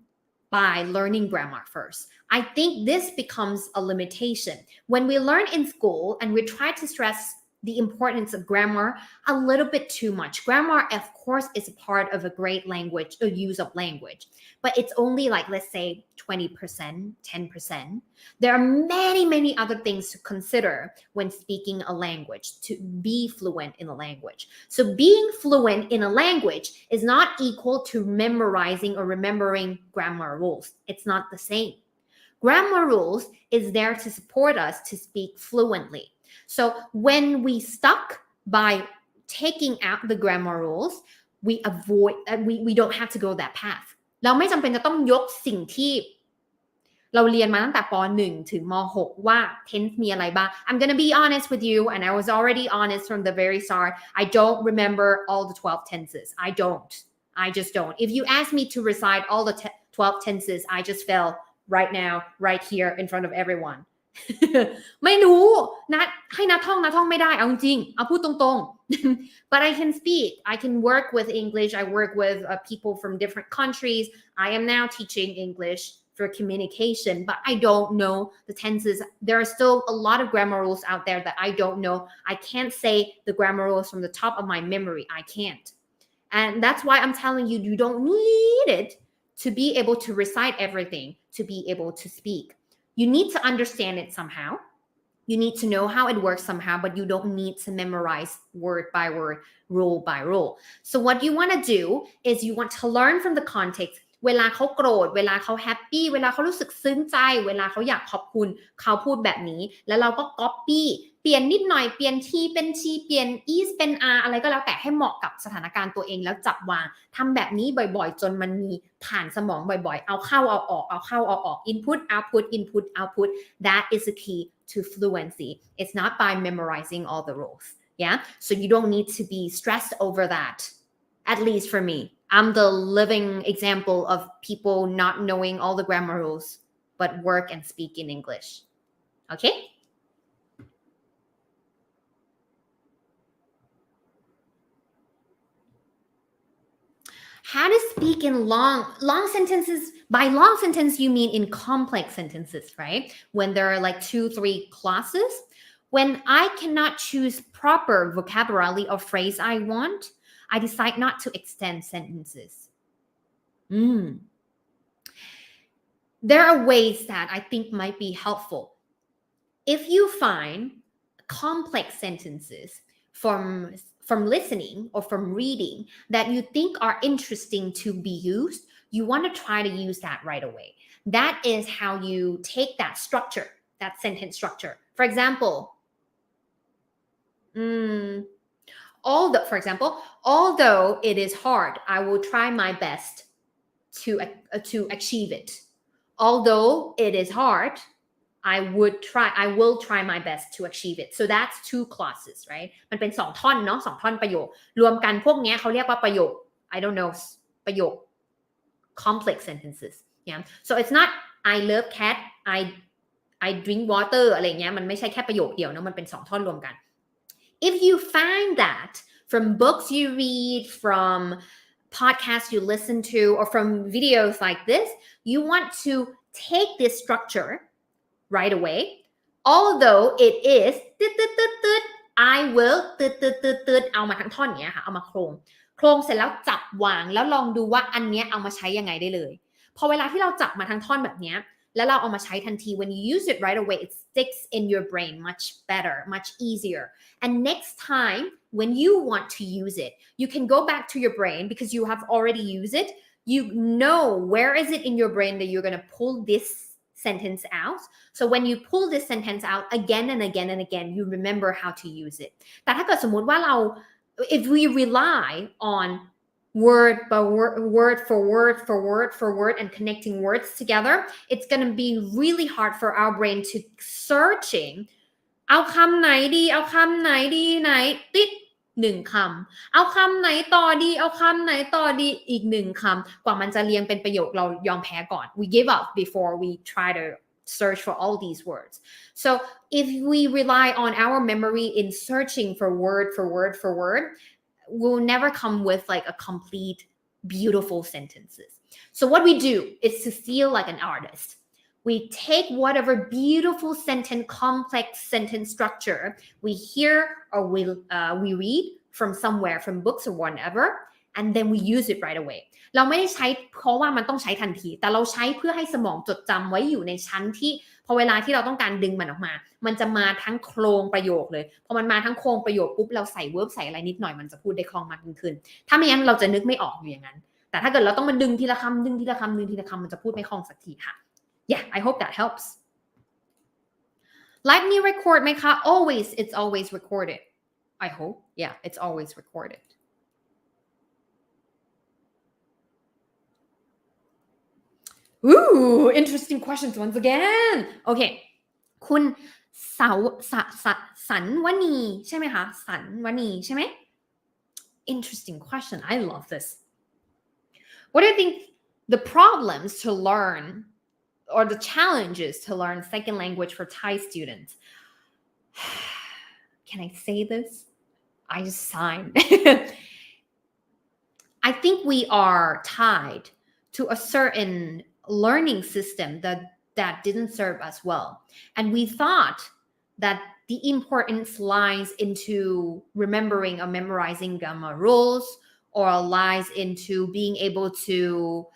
by learning grammar first. I think this becomes a limitation. When we learn in school and we try to stress the importance of grammar a little bit too much. Grammar, of course, is a part of a great language, a use of language, but it's only like, let's say 20%, 10%. There are many, many other things to consider when speaking a language to be fluent in a language. So being fluent in a language is not equal to memorizing or remembering grammar rules. It's not the same. Grammar rules is there to support us to speak fluently. So when we stuck by taking out the grammar rules, we don't have to go that path. เราไม่จำเป็นจะต้องยกสิ่งที่เราเรียนมาตั้งแต่ป .1 ถึงม .6 ว่า tense มีอะไรบ้าง I'm gonna be honest with you, and I was already honest from the very start. I don't remember all the 12 tenses. I just don't. If you ask me to recite all the 12 tenses, I just fail right now, right here in front of everyone. ไม่รู้นัดให้นัดท่องไม่ได้เอาจริงเอาพูดตรงๆ but I can speak. I can work with English. I work with people from different countries. I am now teaching English for communication, but I don't know the tenses. There are still a lot of grammar rules out there that I don't know. I can't say the grammar rules from the top of my memory. I can't. And that's why I'm telling you, you don't need it to be able to recite everything, to be able to speak. You need to understand it somehow. You need to know how it works somehow, but you don't need to memorize word by word, rule by rule. So what you want to do is you want to learn from the context. เวลาเขาโกรธเวลาเขาแฮปปี้เวลาเขารู้สึกซึ้งใจเวลาเขาอยากขอบคุณเขาพูดแบบนี้แล้วเราก็ copy เปลี่ยนนิดหน่อยเปลี่ยน t เป็น she เปลี่ยน is เป็น r อะไรก็แล้วแต่ให้เหมาะกับสถานการณ์ตัวเองแล้วจับวางทำแบบนี้บ่อยๆจนมันมีผ่านสมองบ่อยๆเอาเข้าเอาออกเอาเข้าเอาออก input output input output that is the key to fluency. It's not by memorizing all the rules. Yeah, so you don't need to be stressed over that. At least for me, I'm the living example of people not knowing all the grammar rules but work and speak in English. Okay? How to speak in long sentences. By long sentence, you mean in complex sentences, right? When there are like 2-3 clauses. When I cannot choose proper vocabulary or phrase I want, I decide not to extend sentences. There are ways that I think might be helpful. If you find complex sentences from listening or from reading that you think are interesting to be used, you want to try to use that right away. That is how you take that structure, that sentence structure. For example, although it is hard, I will try my best to achieve it. Although it is hard, I will try my best to achieve it. So that's 2 clauses, right? มันเป็น2ท่อนเนาะ2ท่อนประโยครวมกันพวกนี้เขาเรียกว่าประโยค I don't know ประโยค complex sentences. Yeah. So it's not I love cat, I drink water อะไรเงี้ยมันไม่ใช่แค่ประโยคเดียวนะมันเป็น2ท่อนรวมกัน If you find that from books you read, from podcasts you listen to, or from videos like this, you want to take this structure right away. Although it is I will เอามาทั้งท่อนเนี้ยค่ะเอามาโครงเสร็จแล้วจับวางแล้วลองดูว่าอันเนี้ยเอามาใช้ยังไงได้เลยพอเวลาที่เราจับมาทั้งท่อนแบบเนี้ยแล้วเราเอามาใช้ทันที when you use it right away it sticks in your brain much better, much easier. And next time when you want to use it, you can go back to your brain because you have already used it. You know where is it in your brain that you're going to pull this sentence out. So when you pull this sentence out again and again and again, you remember how to use it. แต่ถ้าเกิดสมมุติว่าเรา if we rely on word by word for word and connecting words together, it's going to be really hard for our brain to searching เอาคำไหนดีไหนติด1คำเอาคำไหนต่อดีเอาคำไหนต่อดีอีก1คำกว่ามันจะเรียงเป็นประโยคเรายอมแพ้ก่อน we give up before we try to search for all these words. So if we rely on our memory in searching for word, we'll never come with like a complete beautiful sentences. So what we do is to feel like an artist. we take whatever beautiful sentence, complex sentence structure we hear or we read from somewhere, from books or whatever, and then we use it right away. เราไม่ได้ใช้เพราะว่ามันต้องใช้ทันทีแต่เราใช้เพื่อให้สมองจดจำไว้อยู่ในชั้นที่พอเวลาที่เราต้องการดึงมันออกมามันจะมาทั้งโครงประโยคเลยพอมันมาทั้งโครงประโยคปุ๊บเราใส่ verb ใส่อะไรนิดหน่อยมันจะพูดได้คล่องมากยิ่งขึ้นถ้าไม่งั้นเราจะนึกไม่ออกอยู่อย่างนั้นแต่ถ้าเกิดเราต้องมาดึงทีละคำดึงทีละคำดึงทีละคำมันจะพูดไม่คล่องสักทีค่ะ Yeah, I hope that helps. Live นี้ record ไหมคะ Always, it's always recorded. I hope. Yeah, it's always recorded. Ooh, interesting questions once again. Okay. คุณสันวณีใช่ไหมคะสันวณีใช่ไหม Interesting question. I love this. What do you think the problems to learn or the challenges to learn second language for Thai students? Can I say this? I just signed. I think we are tied to a certain learning system that didn't serve us well. And we thought that the importance lies into remembering or memorizing grammar rules or lies into being able to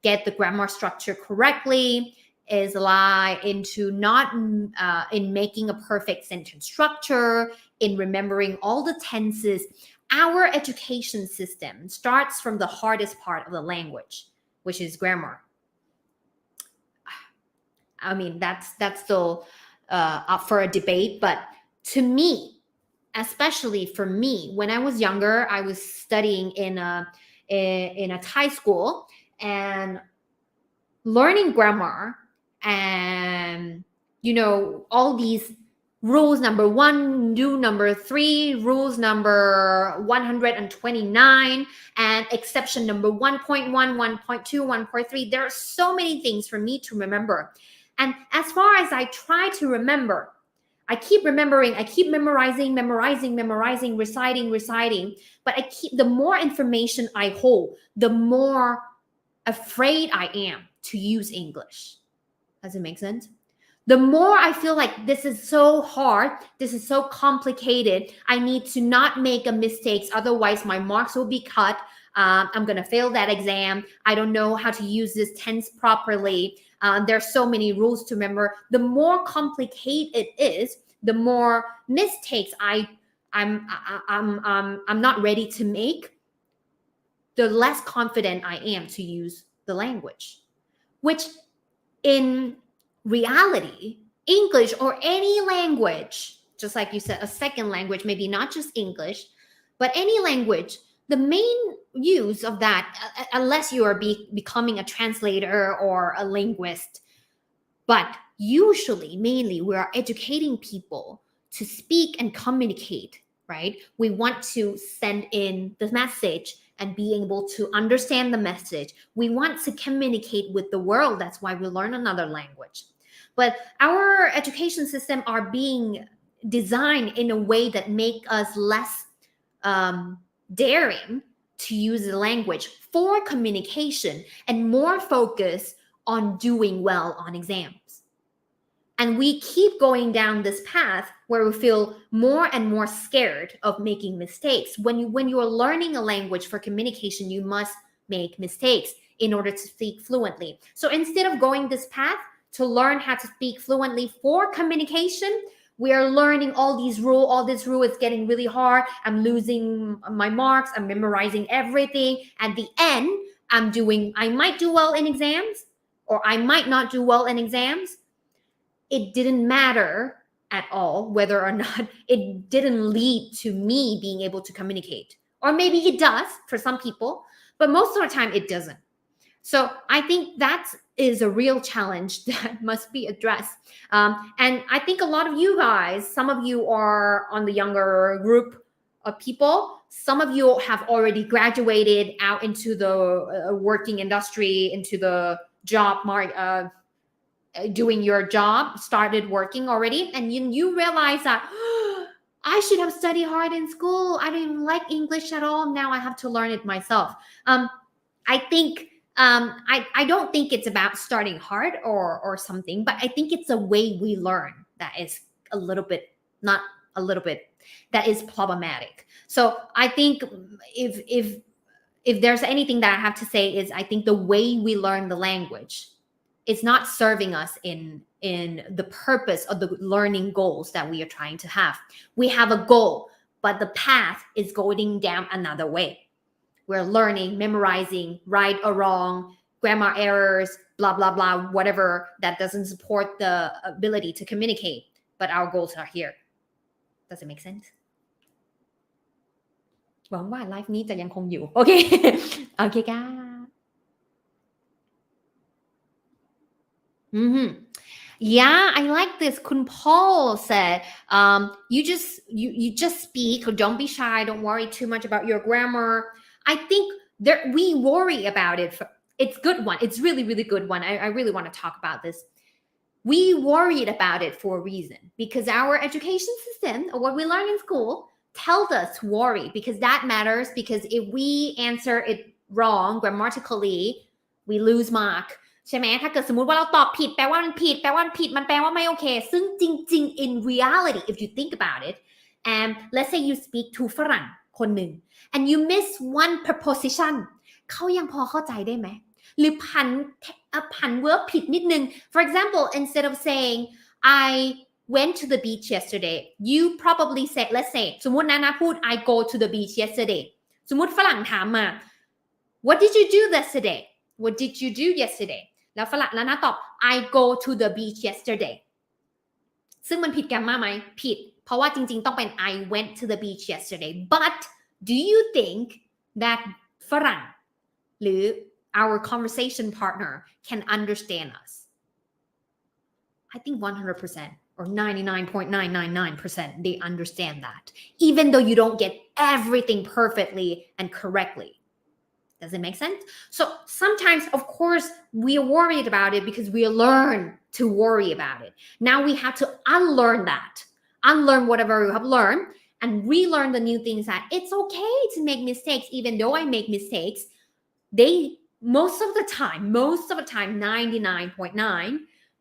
get the grammar structure correctly, is lie into not in making a perfect sentence structure, in remembering all the tenses. Our education system starts from the hardest part of the language, which is grammar. I mean, that's still up for a debate, but to me, especially for me, when I was younger, I was studying in a Thai school and learning grammar and all these rules number 1, do number 3, rules number 129, and exception number 1.1, 1.2, 1.3. There are so many things for me to remember. And as far as I try to remember, I keep remembering, I keep memorizing, reciting. But the more information I hold, the more afraid I am to use English. Does it make sense? The more I feel like this is so hard, this is so complicated, I need to not make a mistakes, otherwise my marks will be cut. I'm going to fail that exam. I don't know how to use this tense properly. There's so many rules to remember. The more complicated it is, the more mistakes I'm not ready to make, the less confident I am to use the language. Which in reality, English or any language, just like you said, a second language, maybe not just English, but any language, the main use of that, unless you are becoming a translator or a linguist, but usually, mainly, we are educating people to speak and communicate, right? We want to send in the message and be able to understand the message. We want to communicate with the world. That's why we learn another language. But our education system are being designed in a way that make us less daring to use the language for communication and more focus on doing well on exams. And we keep going down this path where we feel more and more scared of making mistakes. When you are learning a language for communication, you must make mistakes in order to speak fluently. So instead of going this path to learn how to speak fluently for communication, we are learning all this rule is getting really hard. I'm losing my marks. I'm memorizing everything. At the end, I might do well in exams or I might not do well in exams. It didn't matter at all whether or not it didn't lead to me being able to communicate. Or maybe it does for some people, but most of the time it doesn't. So I think that is a real challenge that must be addressed. And I think a lot of you guys, some of you are on the younger group of people. Some of you have already graduated out into the working industry, into the job market, doing your job, started working already, and you realize that I should have studied hard in school. I didn't like English at all. Now I have to learn it myself. I think I don't think it's about starting hard or something, but I think it's a way we learn that is a little bit, not a little bit, that is problematic. So I think if there's anything that I have to say is I think the way we learn the language is not serving us in the purpose of the learning goals that we are trying to have. We have a goal, but the path is going down another way. We're learning, memorizing, right or wrong, grammar errors, blah, blah, blah, whatever that doesn't support the ability to communicate. But our goals are here. Does it make sense? หวังว่าไลฟ์นี้จะยังคงอยู่โอเค โอเคค่ะ Yeah, I like this. Kun Paul said, you just speak. Don't be shy. Don't worry too much about your grammar. I think we worry about it. It's good one. It's really, really good one. I really want to talk about this. We worried about it for a reason because our education system or what we learn in school tells us to worry because that matters because if we answer it wrong grammatically, we lose mark. ใช่ไหมถ้าเกิดสมมุติว่าเราตอบผิดแปลว่ามันผิดแปลว่าผิดมันแปลว่าไม่โอเคซึ่งจริงๆ in reality if you think about it and let's say you speak to ฝรั่งคนหนึ่ง and you miss one preposition เขายังพอเข้าใจได้ไหมหรือผัน verb ผิดนิดนึง for example instead of saying I went to the beach yesterday you probably said let's say สมมุตินะพูด I go to the beach yesterday สมมุติฝรั่งถามมา what did you do yesterday what did you do yesterday แล้วฝรั่งแล้วนะตอบ I go to the beach yesterday ซึ่งมันผิดแกรมมาไหมผิดเพราะว่าจริงๆต้องเป็น I went to the beach yesterday but do you think that ฝรั่งหรือ our conversation partner can understand us I think 100% or 99.999% they understand that even though you don't get everything perfectly and correctly Does it make sense? So sometimes, of course, we are worried about it because we learn to worry about it. Now we have to unlearn that, unlearn whatever we have learned and relearn the new things that it's okay to make mistakes. Even though I make mistakes, most of the time, 99.9,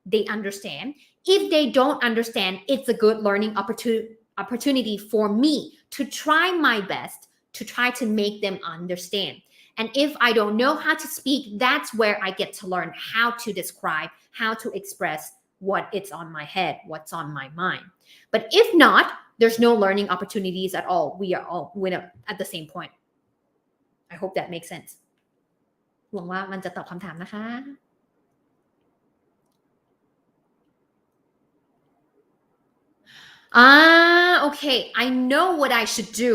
they understand. If they don't understand, it's a good learning opportunity for me to try my best to try to make them understand.And if I don't know how to speak, that's where I get to learn how to describe, how to express what it's on my head, what's on my mind. But if not, there's no learning opportunities at all. We are all at the same point. I hope that makes sense. หวังว่ามันจะตอบคำถามนะคะ Okay. I know what I should do,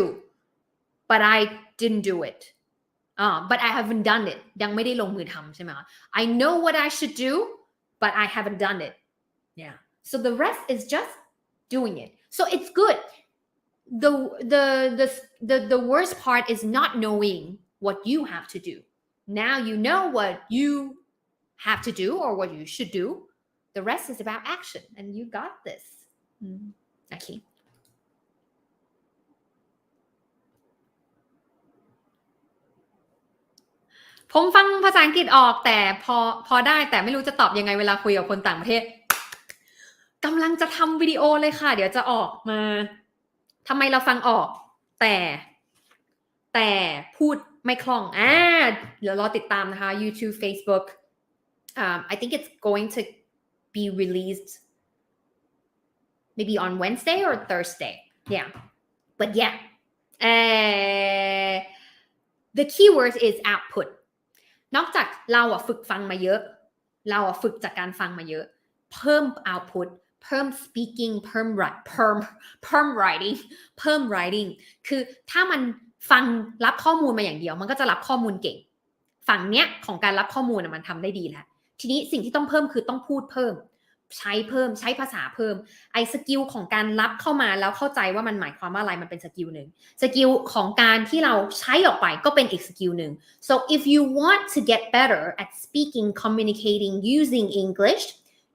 but I didn't do it.But I haven't done it ยังไม่ได้ลงมือทำใช่ไหมคะ I know what I should do but I haven't done it yeah so the rest is just doing it so it's good the worst part is not knowing what you have to do now you know what you have to do or what you should do the rest is about action and you got this okayผมฟังภาษาอังกฤษออกแต่พอได้แต่ไม่รู้จะตอบยังไงเวลาคุยกับคนต่างประเทศกำลังจะทำวิดีโอเลยค่ะเดี๋ยวจะออกมาทำไมเราฟังออกแต่พูดไม่คล่องเดี๋ยวรอติดตามนะคะ YouTube Facebook I think it's going to be released maybe on Wednesday or Thursday yeah but yeah the keyword is outputนอกจากเราฝึกฟังมาเยอะเราฝึกจากการฟังมาเยอะเพิ่ม output เพิ่ม speaking เพิ่ม writing เพิ่ม writing คือถ้ามันฟังรับข้อมูลมาอย่างเดียวมันก็จะรับข้อมูลเก่งฝั่งเนี้ยของการรับข้อมูลมันทำได้ดีแล้วทีนี้สิ่งที่ต้องเพิ่มคือต้องพูดเพิ่มใช้ภาษาเพิ่มไอ้สกิลของการรับเข้ามาแล้วเข้าใจว่ามันหมายความว่าอะไรมันเป็นสกิลหนึ่งสกิลของการที่เราใช้ออกไปก็เป็นอีกสกิลหนึ่ง so if you want to get better at speaking communicating using English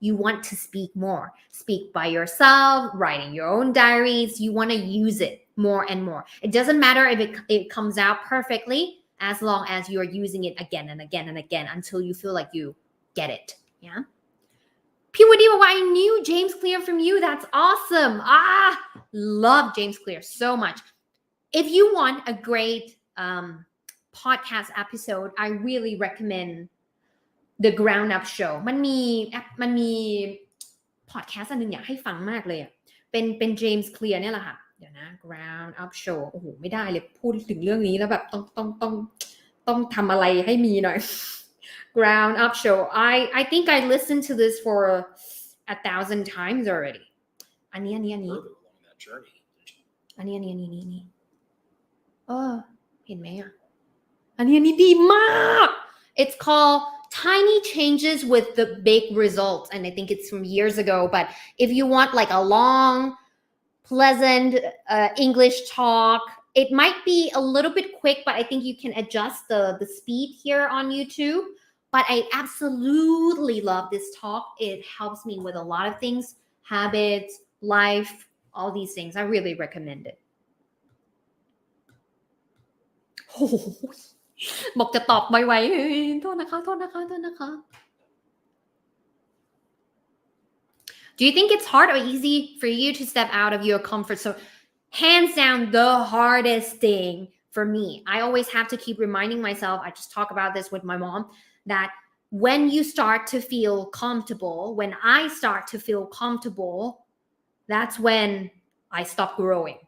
you want to speak more speak by yourself writing your own diaries you want to use it more and more it doesn't matter if it comes out perfectly as long as you're using it again and again and again until you feel like you get it yeah พี่วดีบอกว่า I knew James Clear from you that's awesome love James Clear so much if you want a great podcast episode I really recommend The Ground Up Show มันมีpodcast อันนึงอยากให้ฟังมากเลยเป็น James Clear เนี่ยแหละค่ะเดี๋ยวนะ Ground Up Show โอ้โหไม่ได้เลยพูดถึงเรื่องนี้แล้วแบบต้องทำอะไรให้มีหน่อย Ground Up Show I think I listened to this for 1,000 times already อันนี้อันนี้เห็นไหมอ่ะอันนี้ดีมาก It's called Tiny Changes with the Big Results and I think it's from years ago but if you want like a long pleasant English talk it might be a little bit quick but I think you can adjust the speed here on YouTube but I absolutely love this talk it helps me with a lot of things habits life all these things I really recommend it โอ้โหบอกจะตอบไวๆโทษนะคะ Do you think it's hard or easy for you to step out of your comfort zone? Hands down, the hardest thing for me. I always have to keep reminding myself, I just talk about this with my mom, that when you start to feel comfortable, when I start to feel comfortable, that's when I stop growing.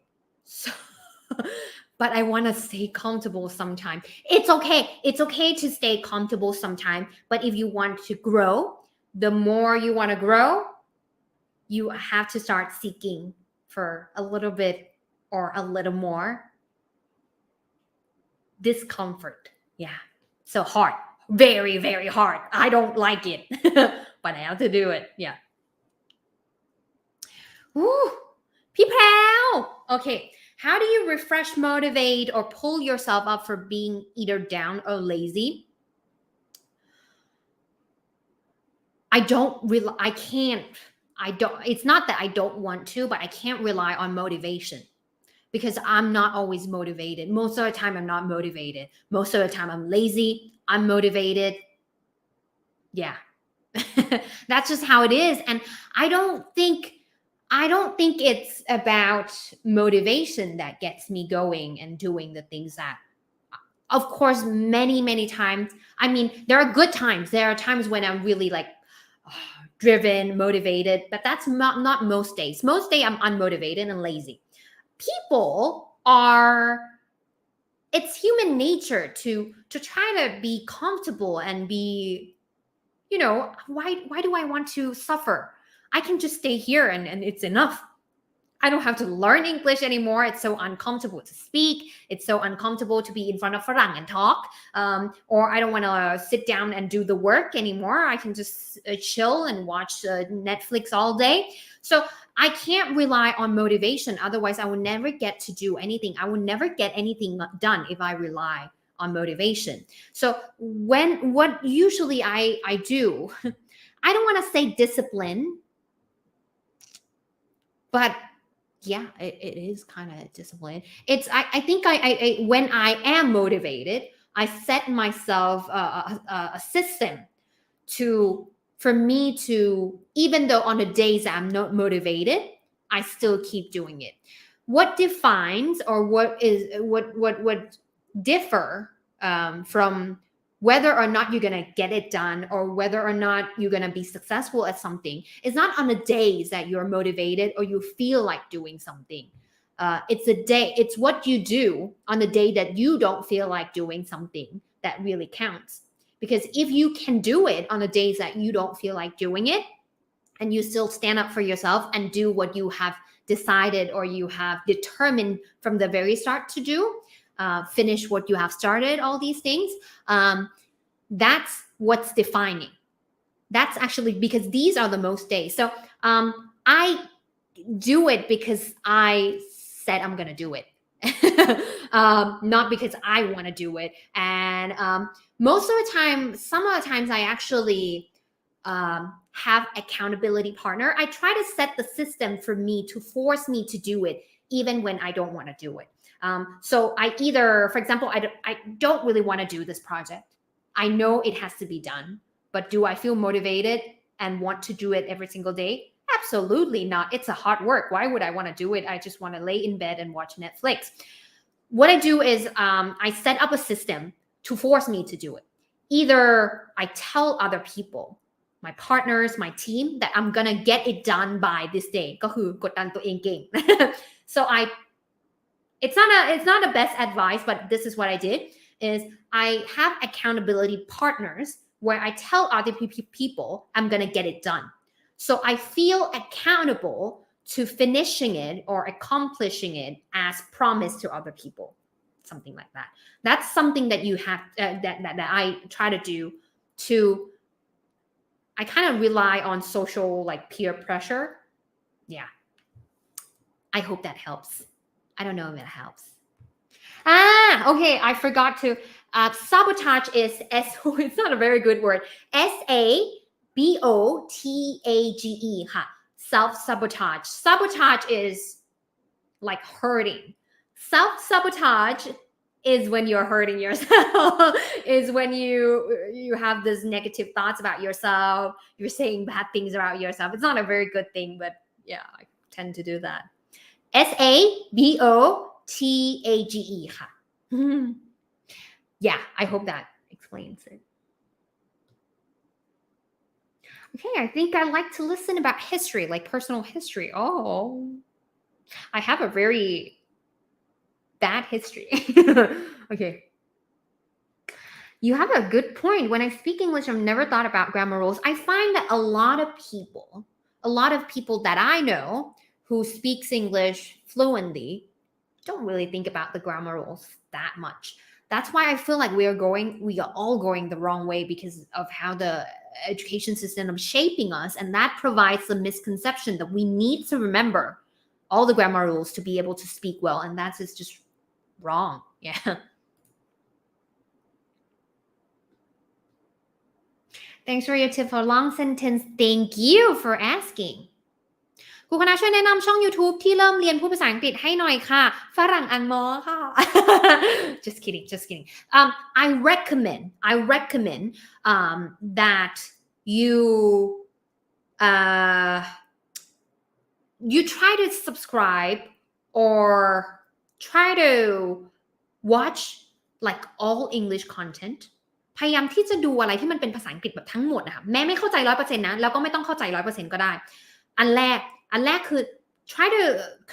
So but I want to stay comfortable sometime. It's okay to stay comfortable sometime, but if you want to grow, the more you want to grow, you have to start seeking for a little bit or a little more discomfort. Yeah. So hard. Very, very hard. I don't like it, but I have to do it. Yeah. Woo. พี่แพรว Okay. How do you refresh, motivate, or pull yourself up for being either down or lazy? It's not that I don't want to, but I can't rely on motivation because I'm not always motivated. Most of the time, I'm not motivated. Most of the time, I'm lazy. I'm motivated. Yeah. That's just how it is. And I don't think it's about motivation that gets me going and doing the things that, of course, many times, I mean, there are good times. There are times when I'm really like driven, motivated, but that's not most days. Most days I'm unmotivated and lazy. It's human nature to try to be comfortable and be, why do I want to suffer? I can just stay here and it's enough. I don't have to learn English anymore. It's so uncomfortable to speak. It's so uncomfortable to be in front of Farang and talk. Or I don't want to sit down and do the work anymore. I can just chill and watch Netflix all day. So I can't rely on motivation. Otherwise, I will never get to do anything. I will never get anything done if I rely on motivation. So what usually I do, I don't want to say discipline, but yeah, it is kind of discipline. It's I think I when I am motivated, I set myself a system for me to, even though on the days that I'm not motivated, I still keep doing it. What defines or what differ from whether or not you're going to get it done or whether or not you're going to be successful at something is not on the days that you're motivated or you feel like doing something. It's what you do on the day that you don't feel like doing something that really counts. Because if you can do it on the days that you don't feel like doing it and you still stand up for yourself and do what you have decided or you have determined from the very start to do, finish what you have started, all these things, that's what's defining. That's actually because these are the most days. So I do it because I said I'm going to do it. Not because I want to do it. And most of the time, some of the times I actually have accountability partner. I try to set the system for me to force me to do it even when I don't want to do it. So I either, for example, I don't really want to do this project. I know it has to be done, but do I feel motivated and want to do it every single day? Absolutely not. It's a hard work. Why would I want to do it? I just want to lay in bed and watch Netflix. What I do is I set up a system to force me to do it. Either I tell other people, my partners, my team, that I'm gonna get it done by this day ก็คือกดดันตัวเองเก่ง so it's not the best advice, but this is what I did is I have accountability partners where I tell other people I'm gonna get it done. So I feel accountable to finishing it or accomplishing it as promised to other people. Something like that. That's something that you have that I try to do to I kind of rely on social like peer pressure. Yeah. I hope that helps. I don't know if it helps. Okay, I forgot to sabotage is it's not a very good word. SABOTAGE ค่ะ self-sabotage. Sabotage is like hurting. Self-sabotage is when you're hurting yourself, is when you have this negative thoughts about yourself, you're saying bad things about yourself. It's not a very good thing, but yeah, I tend to do that. SABOTAGE ค่ะ Yeah, I hope that explains it. Okay, I think I like to listen about history, like personal history. Oh, I have a very bad history. Okay. You have a good point. When I speak English, I've never thought about grammar rules. I find that a lot of people that I know who speaks English fluently don't really think about the grammar rules that much. That's why I feel like we are all going the wrong way because of how the education system is shaping us, and that provides the misconception that we need to remember all the grammar rules to be able to speak well, and that is just wrong. Yeah. Thanks for your tip for long sentence. Thank you for asking. ครูคณะช่วยแนะนำช่อง YouTube ที่เริ่มเรียนพูดภาษาอังกฤษให้หน่อยค่ะฝรั่งอันมอค่ะ just kidding I recommend that you try to subscribe or try to watch like all English content พยายามที่จะดูอะไรที่มันเป็นภาษาอังกฤษแบบทั้งหมดนะคะแม้ไม่เข้าใจ 100% นะแล้วก็ไม่ต้องเข้าใจ 100% ก็ได้อันแรกคือ try to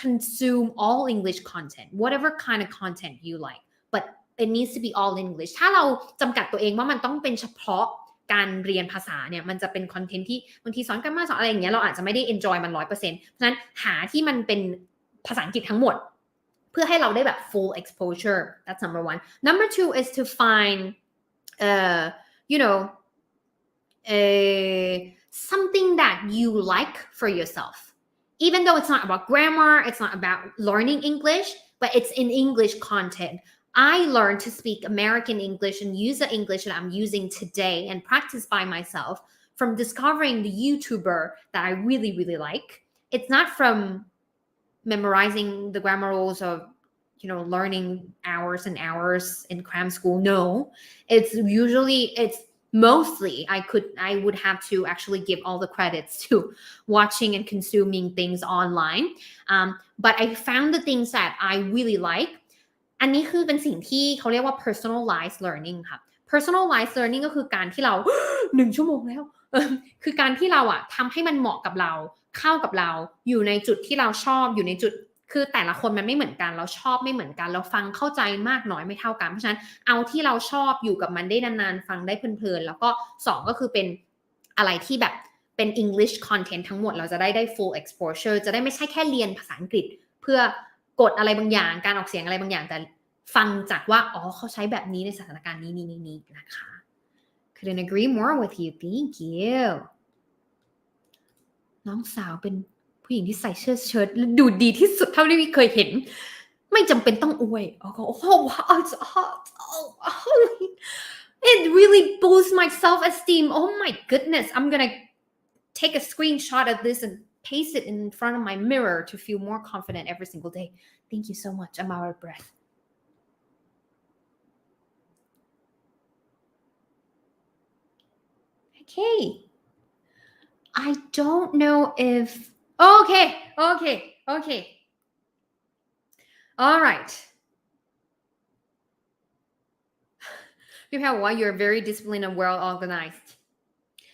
consume all English content whatever kind of content you like but it needs to be all English ถ้าเราจำกัดตัวเองว่ามันต้องเป็นเฉพาะการเรียนภาษาเนี่ยมันจะเป็นคอนเทนต์ที่บางทีสอนกันมาสอนอะไรอย่างเงี้ยเราอาจจะไม่ได้ enjoy มัน 100% เพราะฉะนั้นหาที่มันเป็นภาษาอังกฤษทั้งหมดเพื่อให้เราได้แบบ full exposure that's number one. Number two is to find something that you like for yourself. Even though it's not about grammar, it's not about learning English, but it's in English content. I learned to speak American English and use the English that I'm using today and practice by myself from discovering the YouTuber that I really, really like. It's not from memorizing the grammar rules of learning hours and hours in cram school. No, it's mostly I would have to actually give all the credits to watching and consuming things online. But I found the things that I really like. อันนี้คือเป็นสิ่งที่เขาเรียกว่า personalized learning ค่ะ personalized learning ก็คือการที่เรา 1 ชั่วโมงแล้วคือการที่เราทำให้มันเหมาะกับเราเข้ากับเราอยู่ในจุดที่เราชอบอยู่ในจุดคือแต่ละคนมันไม่เหมือนกันเราชอบไม่เหมือนกันเราฟังเข้าใจมากน้อยไม่เท่ากันเพราะฉะนั้นเอาที่เราชอบอยู่กับมันได้นานๆฟังได้เพลินๆแล้วก็2ก็คือเป็นอะไรที่แบบเป็น English content ทั้งหมดเราจะได้ full exposure จะได้ไม่ใช่แค่เรียนภาษาอังกฤษเพื่อกดอะไรบางอย่างการออกเสียงอะไรบางอย่างแต่ฟังจากว่าเขาใช้แบบนี้ในสถานการณ์นี้นะคะ Couldn't agree more with you. Thank you. น้องสาวเป็นผู้หญิงที่ใส่เชิ้ตดูดีที่สุดเท่าที่เคยเห็นไม่จำเป็นต้องอวยit really boosts my self-esteem. Oh my goodness, I'm gonna take a screenshot of this and paste it in front of my mirror to feel more confident every single day. Thank you so much. I'm out of breath. Okay. I don't know if okay. All right. People, why you're very disciplined and well organized.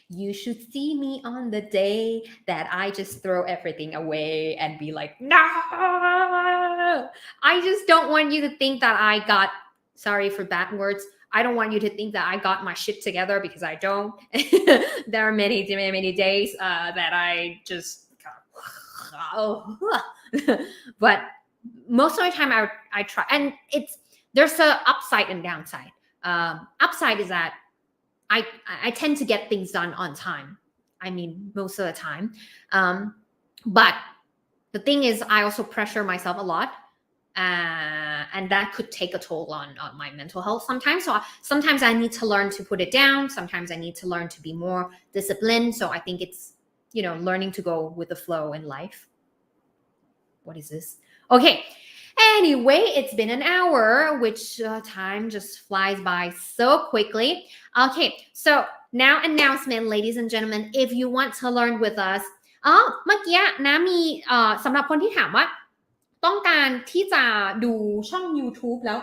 You should see me on the day that I just throw everything away and be like, no! I just don't want you to think that I got, sorry for bad words, I don't want you to think that I got my shit together because I don't. There are many days that I just, but most of the time I try, and there's a upside and downside. Upside is that I tend to get things done on time. I mean, most of the time. But the thing is, I also pressure myself a lot. And that could take a toll on my mental health sometimes. So sometimes I need to learn to put it down. Sometimes I need to learn to be more disciplined. So I think it's, learning to go with the flow in life. What is this? Okay.Anyway, it's been an hour, which time just flies by so quickly. Okay, so now announcement, ladies and gentlemen, if you want to learn with us, เมื่อกี้นะมีสำหรับคนที่ถามว่าต้องการที่จะดูช่อง YouTube แล้ว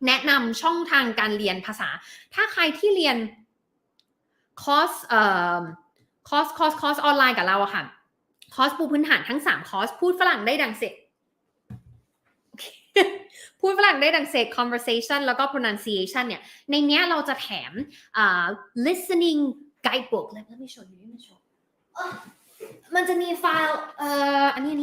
แนะนำช่องทางการเรียนภาษาถ้าใครที่เรียนคอร์สออนไลน์กับเราอะค่ะคอร์สปูพื้นฐานทั้ง3คอร์สพูดฝรั่งได้ดังเสร็จพูดฝรั่งได้ดังเสร็จ conversation แล้วก็ pronunciation เนี่ยในเนี้ยเราจะแถมlistening guidebook let me show you มันจะมีไฟล์อันนี้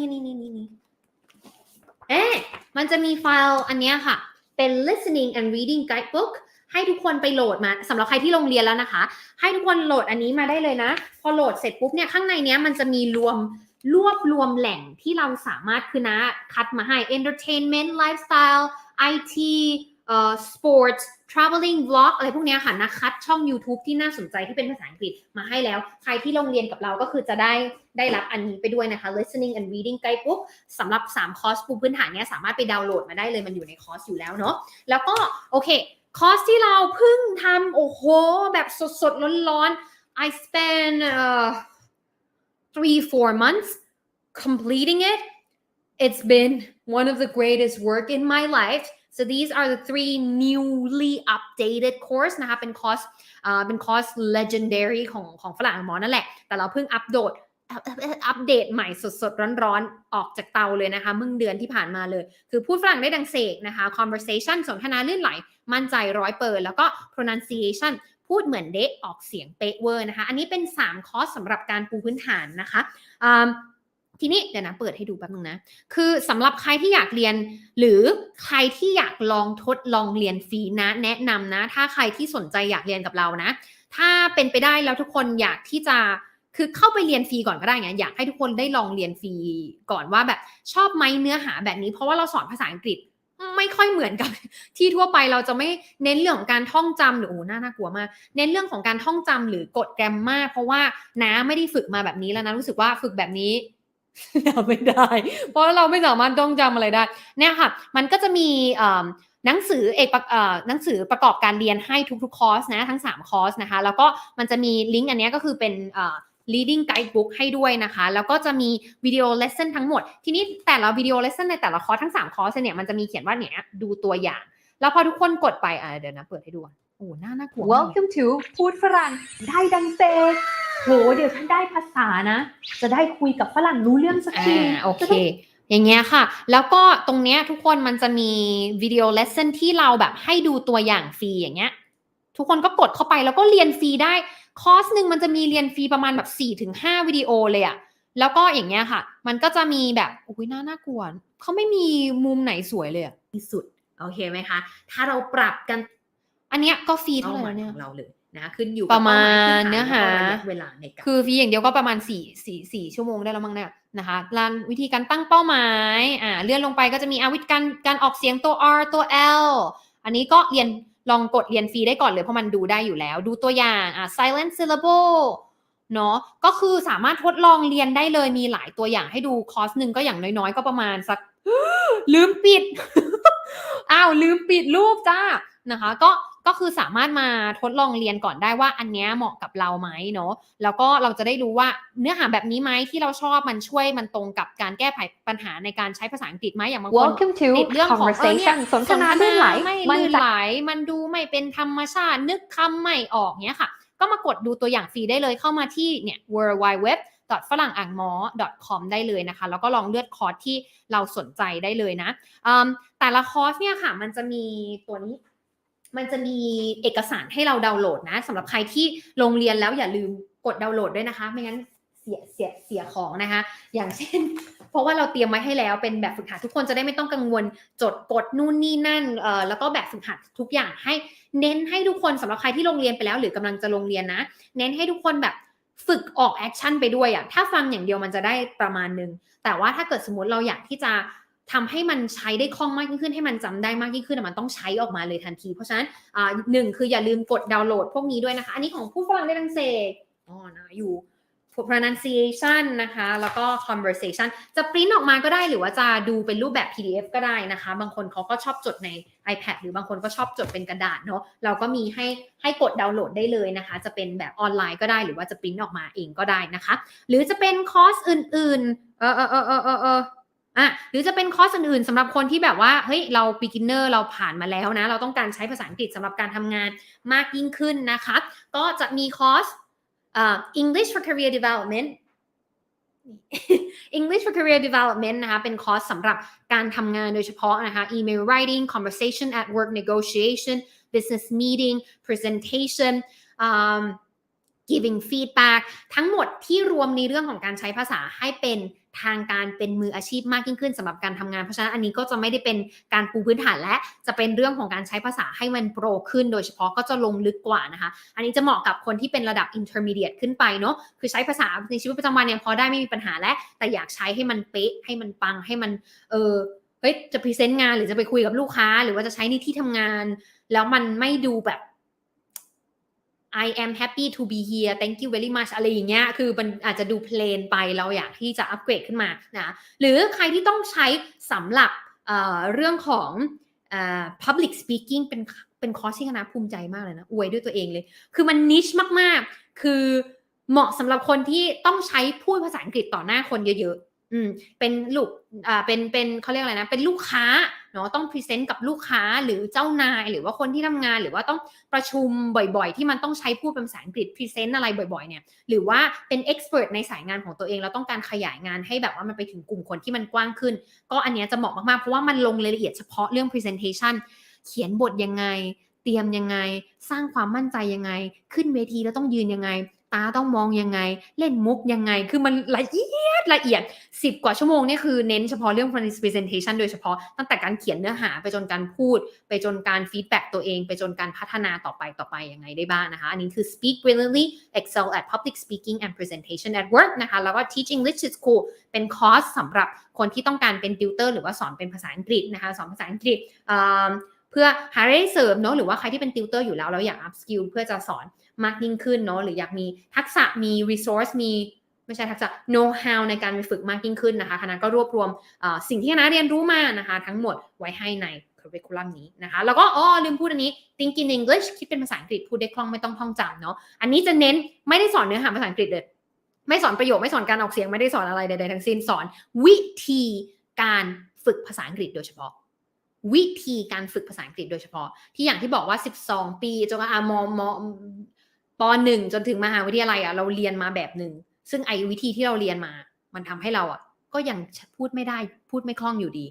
มันจะมีไฟล์อันเนี้ยค่ะเป็น listening and reading guidebook ให้ทุกคนไปโหลดมาสำหรับใครที่ลงเรียนแล้วนะคะให้ทุกคนโหลดอันนี้มาได้เลยนะพอโหลดเสร็จปุ๊บเนี่ยข้างในเนี้ยมันจะมีรวบรวมแหล่งที่เราสามารถคือนะคัดมาให้ entertainment lifestyle IT sports traveling vlog อะไรพวกนี้ค่ะนะคัดช่อง YouTube ที่น่าสนใจที่เป็นภาษาอังกฤษมาให้แล้วใครที่ลงเรียนกับเราก็คือจะได้รับอันนี้ไปด้วยนะคะ listening and reading guidebook สำหรับ3คอร์สปูพื้นฐานเนี้ยสามารถไปดาวน์โหลดมาได้เลยมันอยู่ในคอร์สอยู่แล้วเนาะแล้วก็โอเคคอร์สที่เราเพิ่งทำโอ้โหแบบสดๆร้อนๆ I spent 3-4 months completing it. It's been one of the greatest work in my life. So these are the 3 newly updated course นะคะเป็นคอร์ส legendary ของฝรั่งหมอนั่นแหละแต่เราเพิ่งอัปเดตใหม่สดๆร้อนๆออกจากเตาเลยนะคะเมื่อเดือนที่ผ่านมาเลยคือพูดฝรั่งได้ดังเสกนะคะ conversation สนทนาลื่นไหลมั่นใจ100%แล้วก็ pronunciation พูดเหมือนเดะออกเสียงเป๊ะเวอร์นะคะอันนี้เป็น3คอร์สสำหรับการปูพื้นฐานนะคะทีนี้เดี๋ยวนะเปิดให้ดูแป๊บนึงนะคือสำหรับใครที่อยากเรียนหรือใครที่อยากลองทดลองเรียนฟรีนะแนะนำนะถ้าใครที่สนใจอยากเรียนกับเรานะถ้าเป็นไปได้แล้วทุกคนอยากที่จะคือเข้าไปเรียนฟรีก่อนก็ได้ไงอยากให้ทุกคนได้ลองเรียนฟรีก่อนว่าแบบชอบไหมเนื้อหาแบบนี้เพราะว่าเราสอนภาษาอังกฤษไม่ค่อยเหมือนกับที่ทั่วไปเราจะไม่เน้นเรื่องของการท่องจำหรือโอ้น่ากลัวมากเน้นเรื่องของการท่องจำหรือกฎแกรมมาเพราะว่านะไม่ได้ฝึกมาแบบนี้แล้วนะรู้สึกว่าฝึกแบบนี้ไม่ได้เพราะเราไม่สามารถท่องจำอะไรได้เนี่ยค่ะมันก็จะมีหนังสือประกอบการเรียนให้ทุกๆคอร์สนะทั้ง3คอร์สนะคะแล้วก็มันจะมีลิงก์อันนี้ก็คือเป็นreading guidebook ให้ด้วยนะคะแล้วก็จะมีวิดีโอเลสเซ่นทั้งหมดทีนี้แต่ละวิดีโอเลสเซ่นในแต่ละคอร์สทั้ง3คอร์สเนี่ยมันจะมีเขียนว่าเนี่ยดูตัวอย่างแล้วพอทุกคนกดไปเดี๋ยวนะเปิดให้ดูโอ้น่ากลัว Welcome to พูดฝรั่งได้ดังเซโหเดี๋ยวฉันได้ภาษานะจะได้คุยกับฝรั่งรู้เรื่องสักทีโอเคอย่างเงี้ยค่ะแล้วก็ตรงเนี้ยทุกคนมันจะมีวิดีโอเลสเซ่นที่เราแบบให้ดูตัวอย่างฟรีอย่างเงี้ยทุกคนก็กดเข้าไปแล้วก็เรียนฟรีได้คอร์สนึงมันจะมีเรียนฟรีประมาณแบบ 4-5 วิดีโอเลยอะแล้วก็อย่างเงี้ยค่ะมันก็จะมีแบบโอ้ยน่ากลัวเขาไม่มีมุมไหนสวยเลยอะที่สุดโอเคไหมคะถ้าเราปรับกันอันเนี้ยก็ฟรีเท่าไหร่เนี่ยเราเลยนะขึ้นอยู่ประมาณเนื้อหาเวลาในการคือฟรีอย่างเดียวก็ประมาณ4 ชั่วโมงได้แล้วมั้งเนี่ยนะคะวิธีการตั้งเป้าหมายเลื่อนลงไปก็จะมีวิธีการออกเสียงตัว R ตัว L อันนี้ก็เรียนลองกดเรียนฟรีได้ก่อนเลยเพราะมันดูได้อยู่แล้วดูตัวอย่างsilent syllable เนาะก็คือสามารถทดลองเรียนได้เลยมีหลายตัวอย่างให้ดูคอร์สนึงก็อย่างน้อยๆก็ประมาณสัก ลืมปิด ลืมปิดรูปจ้านะคะก็ ก็คือสามารถมาทดลองเรียนก่อนได้ว่าอันเนี้ยเหมาะกับเราไหมเนาะแล้วก็เราจะได้รู้ว่าเนื้อหาแบบนี้ไหมที่เราชอบมันช่วยมันตรงกับการแก้ไขปัญหาในการใช้ภาษาอังกฤษไหมอย่างบางคน Welcome to ติดเรื่องของเนี่ย conversation สนทนาลื่นไหล ไม่ลื่นไหลมันดูไม่เป็นธรรมชาตินึกคำไม่ออกเนี้ยค่ะก็มากดดูตัวอย่างฟรีได้เลยเข้ามาที่เนี่ย www.ฝรั่งอ่างหมอ .com ได้เลยนะคะแล้วก็ลองเลือกคอร์สที่เราสนใจได้เลยนะแต่ละคอร์สเนี่ยค่ะมันจะมีตัวนี้มันจะมีเอกสารให้เราดาวน์โหลดนะสำหรับใครที่ลงเรียนแล้วอย่าลืมกดดาวน์โหลดด้วยนะคะไม่งั้นเสียของนะคะอย่างเช่นเพราะว่าเราเตรียมไว้ให้แล้วเป็นแบบฝึกหัดทุกคนจะได้ไม่ต้องกังวลจดกดนู่นนี่นั่นแล้วก็แบบฝึกหัดทุกอย่างให้เน้นให้ทุกคนสำหรับใครที่ลงเรียนไปแล้วหรือกำลังจะลงเรียนนะเน้นให้ทุกคนแบบฝึกออกแอคชั่นไปด้วยถ้าฟังอย่างเดียวมันจะได้ประมาณนึงแต่ว่าถ้าเกิดสมมติเราอยากที่จะทำให้มันใช้ได้คล่องมากยิ่งขึ้นให้มันจำได้มากยิ่งขึ้นมันต้องใช้ออกมาเลยทันทีเพราะฉะนั้นหนึ่งคืออย่าลืมกดดาวน์โหลดพวกนี้ด้วยนะคะอันนี้ของผู้ฟังได้ดังเสกนะอยู่ pronunciation นะคะแล้วก็ conversation จะปริ้นออกมาก็ได้หรือว่าจะดูเป็นรูปแบบ PDF ก็ได้นะคะบางคนเขาก็ชอบจดใน iPad หรือบางคนก็ชอบจดเป็นกระดาษเนาะเราก็มีให้กดดาวน์โหลดได้เลยนะคะจะเป็นแบบออนไลน์ก็ได้หรือว่าจะปริ้นออกมาเองก็ได้นะคะหรือจะเป็นคอร์สอื่นๆหรือจะเป็นคอร์สอื่นๆสำหรับคนที่แบบว่าเฮ้ยเรา beginner เราผ่านมาแล้วนะเราต้องการใช้ภาษาอังกฤษสำหรับการทำงานมากยิ่งขึ้นนะคะก็จะมีคอร์สEnglish for Career Development English for Career Development นะคะเป็นคอร์สสำหรับการทำงานโดยเฉพาะนะคะ Email Writing Conversation at Work Negotiation Business Meeting Presentation Giving Feedback ทั้งหมดที่รวมในเรื่องของการใช้ภาษาให้เป็นทางการเป็นมืออาชีพมากยิ่งขึ้นสำหรับการทำงานเพราะฉะนั้นอันนี้ก็จะไม่ได้เป็นการปูพื้นฐานและจะเป็นเรื่องของการใช้ภาษาให้มันโปรขึ้นโดยเฉพาะก็จะลงลึกกว่านะคะอันนี้จะเหมาะกับคนที่เป็นระดับ intermediate ขึ้นไปเนาะคือใช้ภาษาในชีวิตประจำวันยังพอได้ไม่มีปัญหาและแต่อยากใช้ให้มันเป๊ะให้มันปังให้มันเฮ้ยจะพรีเซนต์งานหรือจะไปคุยกับลูกค้าหรือว่าจะใช้ในที่ทำงานแล้วมันไม่ดูแบบI am happy to be here thank you very much อะไรอย่างเงี้ยคือมันอาจจะดูเพลนไปเราอยากที่จะอัปเกรดขึ้นมานะหรือใครที่ต้องใช้สำหรับเรื่องของpublic speaking เป็นคอร์สที่คณะภูมิใจมากเลยนะอวยด้วยตัวเองเลยคือมัน niche มากๆคือเหมาะสำหรับคนที่ต้องใช้พูดภาษาอังกฤษต่อหน้าคนเยอะๆเป็นลูกเป็นเขาเรียกอะไรนะเป็นลูกค้าเนาะต้องพรีเซนต์กับลูกค้าหรือเจ้านายหรือว่าคนที่ทำงานหรือว่าต้องประชุมบ่อยๆที่มันต้องใช้พูดเป็นภาษาอังกฤษพรีเซนต์อะไรบ่อยๆเนี่ยหรือว่าเป็นเอ็กซ์เพรสในสายงานของตัวเองแล้วต้องการขยายงานให้แบบว่ามันไปถึงกลุ่มคนที่มันกว้างขึ้นก็อันนี้จะเหมาะมากๆเพราะว่ามันลงรายละเอียดเฉพาะเรื่อง presentation เขียนบทยังไงเตรียมยังไงสร้างความมั่นใจยังไงขึ้นเวทีแล้วต้องยืนยังไงตาต้องมองยังไงเล่นมุกยังไงคือมันละเอียด10 กว่าชั่วโมงนี่คือเน้นเฉพาะเรื่อง presentation โดยเฉพาะตั้งแต่การเขียนเนื้อหาไปจนการพูดไปจนการ feedback ตัวเองไปจนการพัฒนาต่อไปยังไงได้บ้างนะคะอันนี้คือ speak brilliantly excel at public speaking and presentation at work นะคะแล้วก็ teach English at school เป็นคอร์สสำหรับคนที่ต้องการเป็นติวเตอร์หรือว่าสอนเป็นภาษาอังกฤษนะคะสอนภาษาอังกฤษเพื่อหารายได้เสริมเนาะหรือว่าใครที่เป็นติวเตอร์อยู่แล้วอยาก up skill เพื่อจะสอนมากยิ่งขึ้นเนาะหรืออยากมีทักษะมี resource มีไม่ใช่ทักษะ know how ในการไปฝึกมากยิ่งขึ้นนะคะคณะก็รวบรวมสิ่งที่คณะเรียนรู้มานะคะทั้งหมดไว้ให้ใน curriculum นี้นะคะแล้วก็ลืมพูดอันนี้ think in English คิดเป็นภาษาอังกฤษพูดได้คล่องไม่ต้องท่องจำเนาะอันนี้จะเน้นไม่ได้สอนเนื้อหาภาษาอังกฤษเลยไม่สอนประโยคไม่สอนการออกเสียงไม่ได้สอนอะไรใดๆทั้งสิ้นสอนวิธีการฝึกภาษาอังกฤษโดยเฉพาะวิธีการฝึกภาษาอังกฤษโดยเฉพาะที่อย่างที่บอกว่า12 ปีจนกระทั่งป.1 จนถึงมหาวิทยาลัยเราเรียนมาแบบหนึ่งซึ่งไอ้วิธีที่เราเรียนมามันทำให้เราก็ยังพูดไม่ได้พูดไม่คล่องอยู่ดี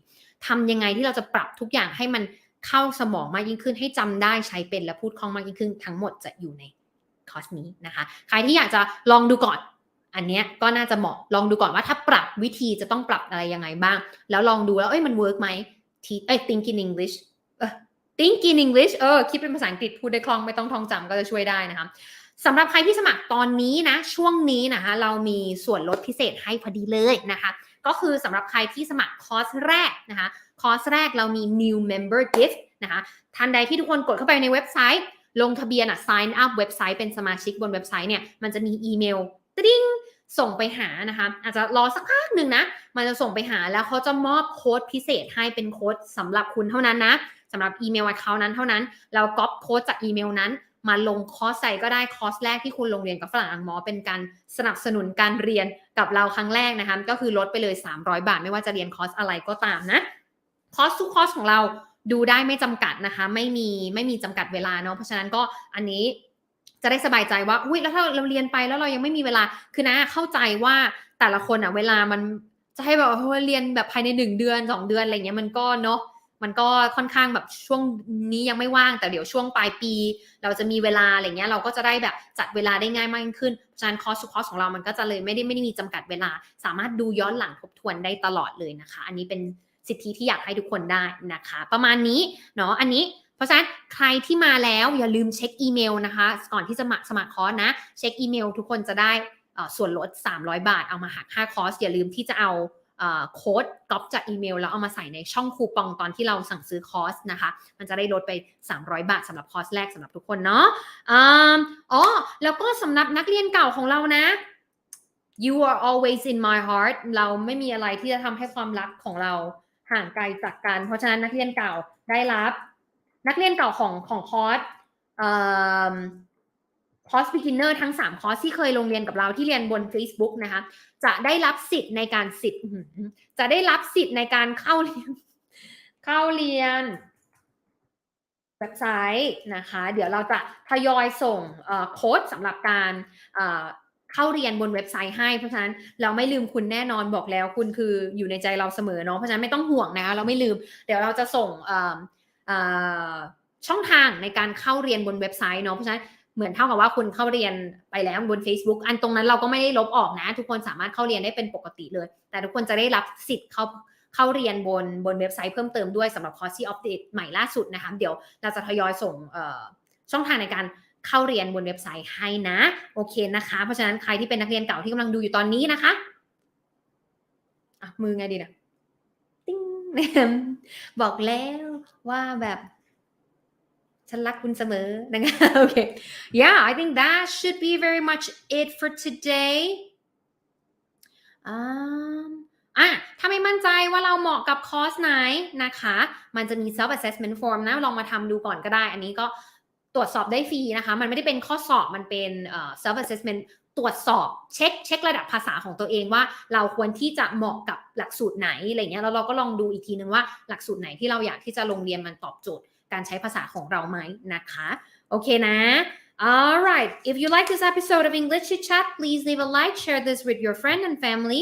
ทำยังไงที่เราจะปรับทุกอย่างให้มันเข้าสมองมากยิ่งขึ้นให้จำได้ใช้เป็นและพูดคล่องมากยิ่งขึ้นทั้งหมดจะอยู่ในคอร์สนี้นะคะใครที่อยากจะลองดูก่อนอันเนี้ยก็น่าจะเหมาะลองดูก่อนว่าถ้าปรับวิธีจะต้องปรับอะไรยังไงบ้างแล้วลองดูแล้วมันเวิร์กไหมthink in English think in English คิดเป็นภาษาอังกฤษพูดได้คล่องไม่ต้องท่องจำก็จะช่วยได้นะคะสำหรับใครที่สมัครตอนนี้นะช่วงนี้นะคะเรามีส่วนลดพิเศษให้พอดีเลยนะคะก็คือสำหรับใครที่สมัครคอร์สแรกนะคะคอร์สแรกเรามี new member gift นะคะทันใดที่ทุกคนกดเข้าไปในเว็บไซต์ลงทะเบียนsign up เว็บไซต์เป็นสมาชิกบนเว็บไซต์เนี่ยมันจะมีอีเมลติ๊งส่งไปหานะคะอาจจะรอสักพักหนึ่งนะมันจะส่งไปหาแล้วเขาจะมอบโค้ดพิเศษให้เป็นโค้ดสำหรับคุณเท่านั้นนะ สำหรับอีเมล account นั้นเท่านั้นแล้วก๊อปโค้ดจากอีเมลนั้นมาลงคอร์สใส่ก็ได้คอร์สแรกที่คุณลงเรียนกับฝรั่งอังมอเป็นการสนับสนุนการเรียนกับเราครั้งแรกนะคะก็คือลดไปเลย300 บาทไม่ว่าจะเรียนคอร์สอะไรก็ตามนะคอร์สทุกคอร์สของเราดูได้ไม่จำกัดนะคะไม่มีจำกัดเวลาเนาะเพราะฉะนั้นก็อันนี้จะได้สบายใจว่าอุ้ยแล้วถ้าเราเรียนไปแล้วเรายังไม่มีเวลาคือนะเข้าใจว่าแต่ละคนเวลามันจะให้แบบเรียนแบบภายใน1 เดือน2 เดือนอะไรเงี้ยมันก็เนาะมันก็ค่อนข้างแบบช่วงนี้ยังไม่ว่างแต่เดี๋ยวช่วงปลายปีเราจะมีเวลาอะไรเงี้ยเราก็จะได้แบบจัดเวลาได้ง่ายมากขึ้นเพราะฉะนั้นคอร์สทุกคอร์สของเรามันก็จะเลยไม่ได้มีจำกัดเวลาสามารถดูย้อนหลังทบทวนได้ตลอดเลยนะคะอันนี้เป็นสิทธิที่อยากให้ทุกคนได้นะคะประมาณนี้เนาะอันนี้เพราะฉะนั้นใครที่มาแล้วอย่าลืมเช็คอีเมลนะคะก่อนที่จะสมัครคอร์สนะเช็คอีเมลทุกคนจะได้ส่วนลด300 บาทเอามาหักค่าคอร์สอย่าลืมที่จะเอาโค้ดก๊อปจากอีเมลแล้วเอามาใส่ในช่องคูปองตอนที่เราสั่งซื้อคอร์สนะคะมันจะได้ลดไป300 บาทสำหรับคอร์สแรกสำหรับทุกคนเนาะแล้วก็สำหรับนักเรียนเก่าของเรานะ you are always in my heart เราไม่มีอะไรที่จะทำให้ความรักของเราห่างไกลจากกันเพราะฉะนั้นนักเรียนเก่าได้รับนักเรียนเก่าของคอร์สคอร์ส beginner ทั้ง3คอร์สที่เคยลงเรียนกับเราที่เรียนบน Facebook นะคะจะได้รับสิทธิ์ในการจะได้รับสิทธิ์ในการเข้าเรียนเว็บไซต์นะคะเดี๋ยวเราจะทยอยส่งโค้ดสำหรับการเข้าเรียนบนเว็บไซต์ให้เพราะฉะนั้นเราไม่ลืมคุณแน่นอนบอกแล้วคุณคืออยู่ในใจเราเสมอเนาะเพราะฉะนั้นไม่ต้องห่วงนะคะเราไม่ลืมเดี๋ยวเราจะส่งช่องทางในการเข้าเรียนบนเว็บไซต์เนาะเพราะฉะนั้นเหมือนเท่ากับว่าคุณเข้าเรียนไปแล้วบน Facebook อันตรงนั้นเราก็ไม่ได้ลบออกนะทุกคนสามารถเข้าเรียนได้เป็นปกติเลยแต่ทุกคนจะได้รับสิทธิ์เข้าเรียนบนเว็บไซต์เพิ่มเติมด้วยสำหรับคอร์สที่อัปเดตใหม่ล่าสุดนะคะเดี๋ยวเราจะทยอยส่งช่องทางในการเข้าเรียนบนเว็บไซต์ให้นะโอเคนะคะเพราะฉะนั้นใครที่เป็นนักเรียนเก่าที่กำลังดูอยู่ตอนนี้นะคะมือไงดีนะติ้งบอกแล้วว่าแบบฉันรักคุณเสมอนะคะโอเค yeah I think that should be very much it for today ถ้าไม่มั่นใจว่าเราเหมาะกับคอร์สไหนนะคะมันจะมี self assessment form นะลองมาทำดูก่อนก็ได้อันนี้ก็ตรวจสอบได้ฟรีนะคะมันไม่ได้เป็นข้อสอบมันเป็นself assessment ตรวจสอบเช็คระดับภาษาของตัวเองว่าเราควรที่จะเหมาะกับหลักสูตรไหนอะไรเงี้ยแล้วเราก็ลองดูอีกทีนึงว่าหลักสูตรไหนที่เราอยากที่จะลงเรียนมันตอบโจทย์การใช้ภาษาของเราไหมนะคะโอเคนะ alright if you like this episode of English Chitchat please leave a like share this with your friend and family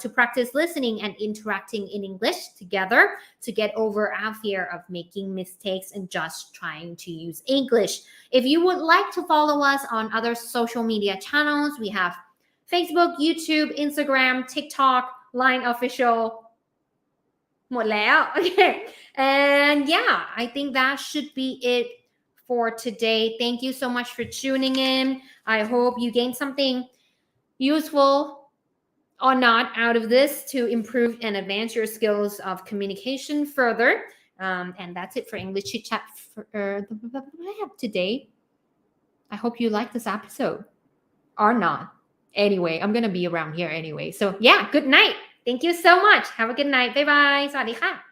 to practice listening and interacting in English together to get over our fear of making mistakes and just trying to use English. If you would like to follow us on other social media channels, we have Facebook, YouTube, Instagram, TikTok, Line Official. หมดแล้ว Okay. And yeah, I think that should be it for today. Thank you so much for tuning in. I hope you gained something useful.or not out of this to improve and advance your skills of communication further. And that's it for English Chitchat for what I have today. I hope you like this episode or not. Anyway, I'm going to be around here anyway. So yeah, good night. Thank you so much. Have a good night. Bye bye. สวัสดีค่ะ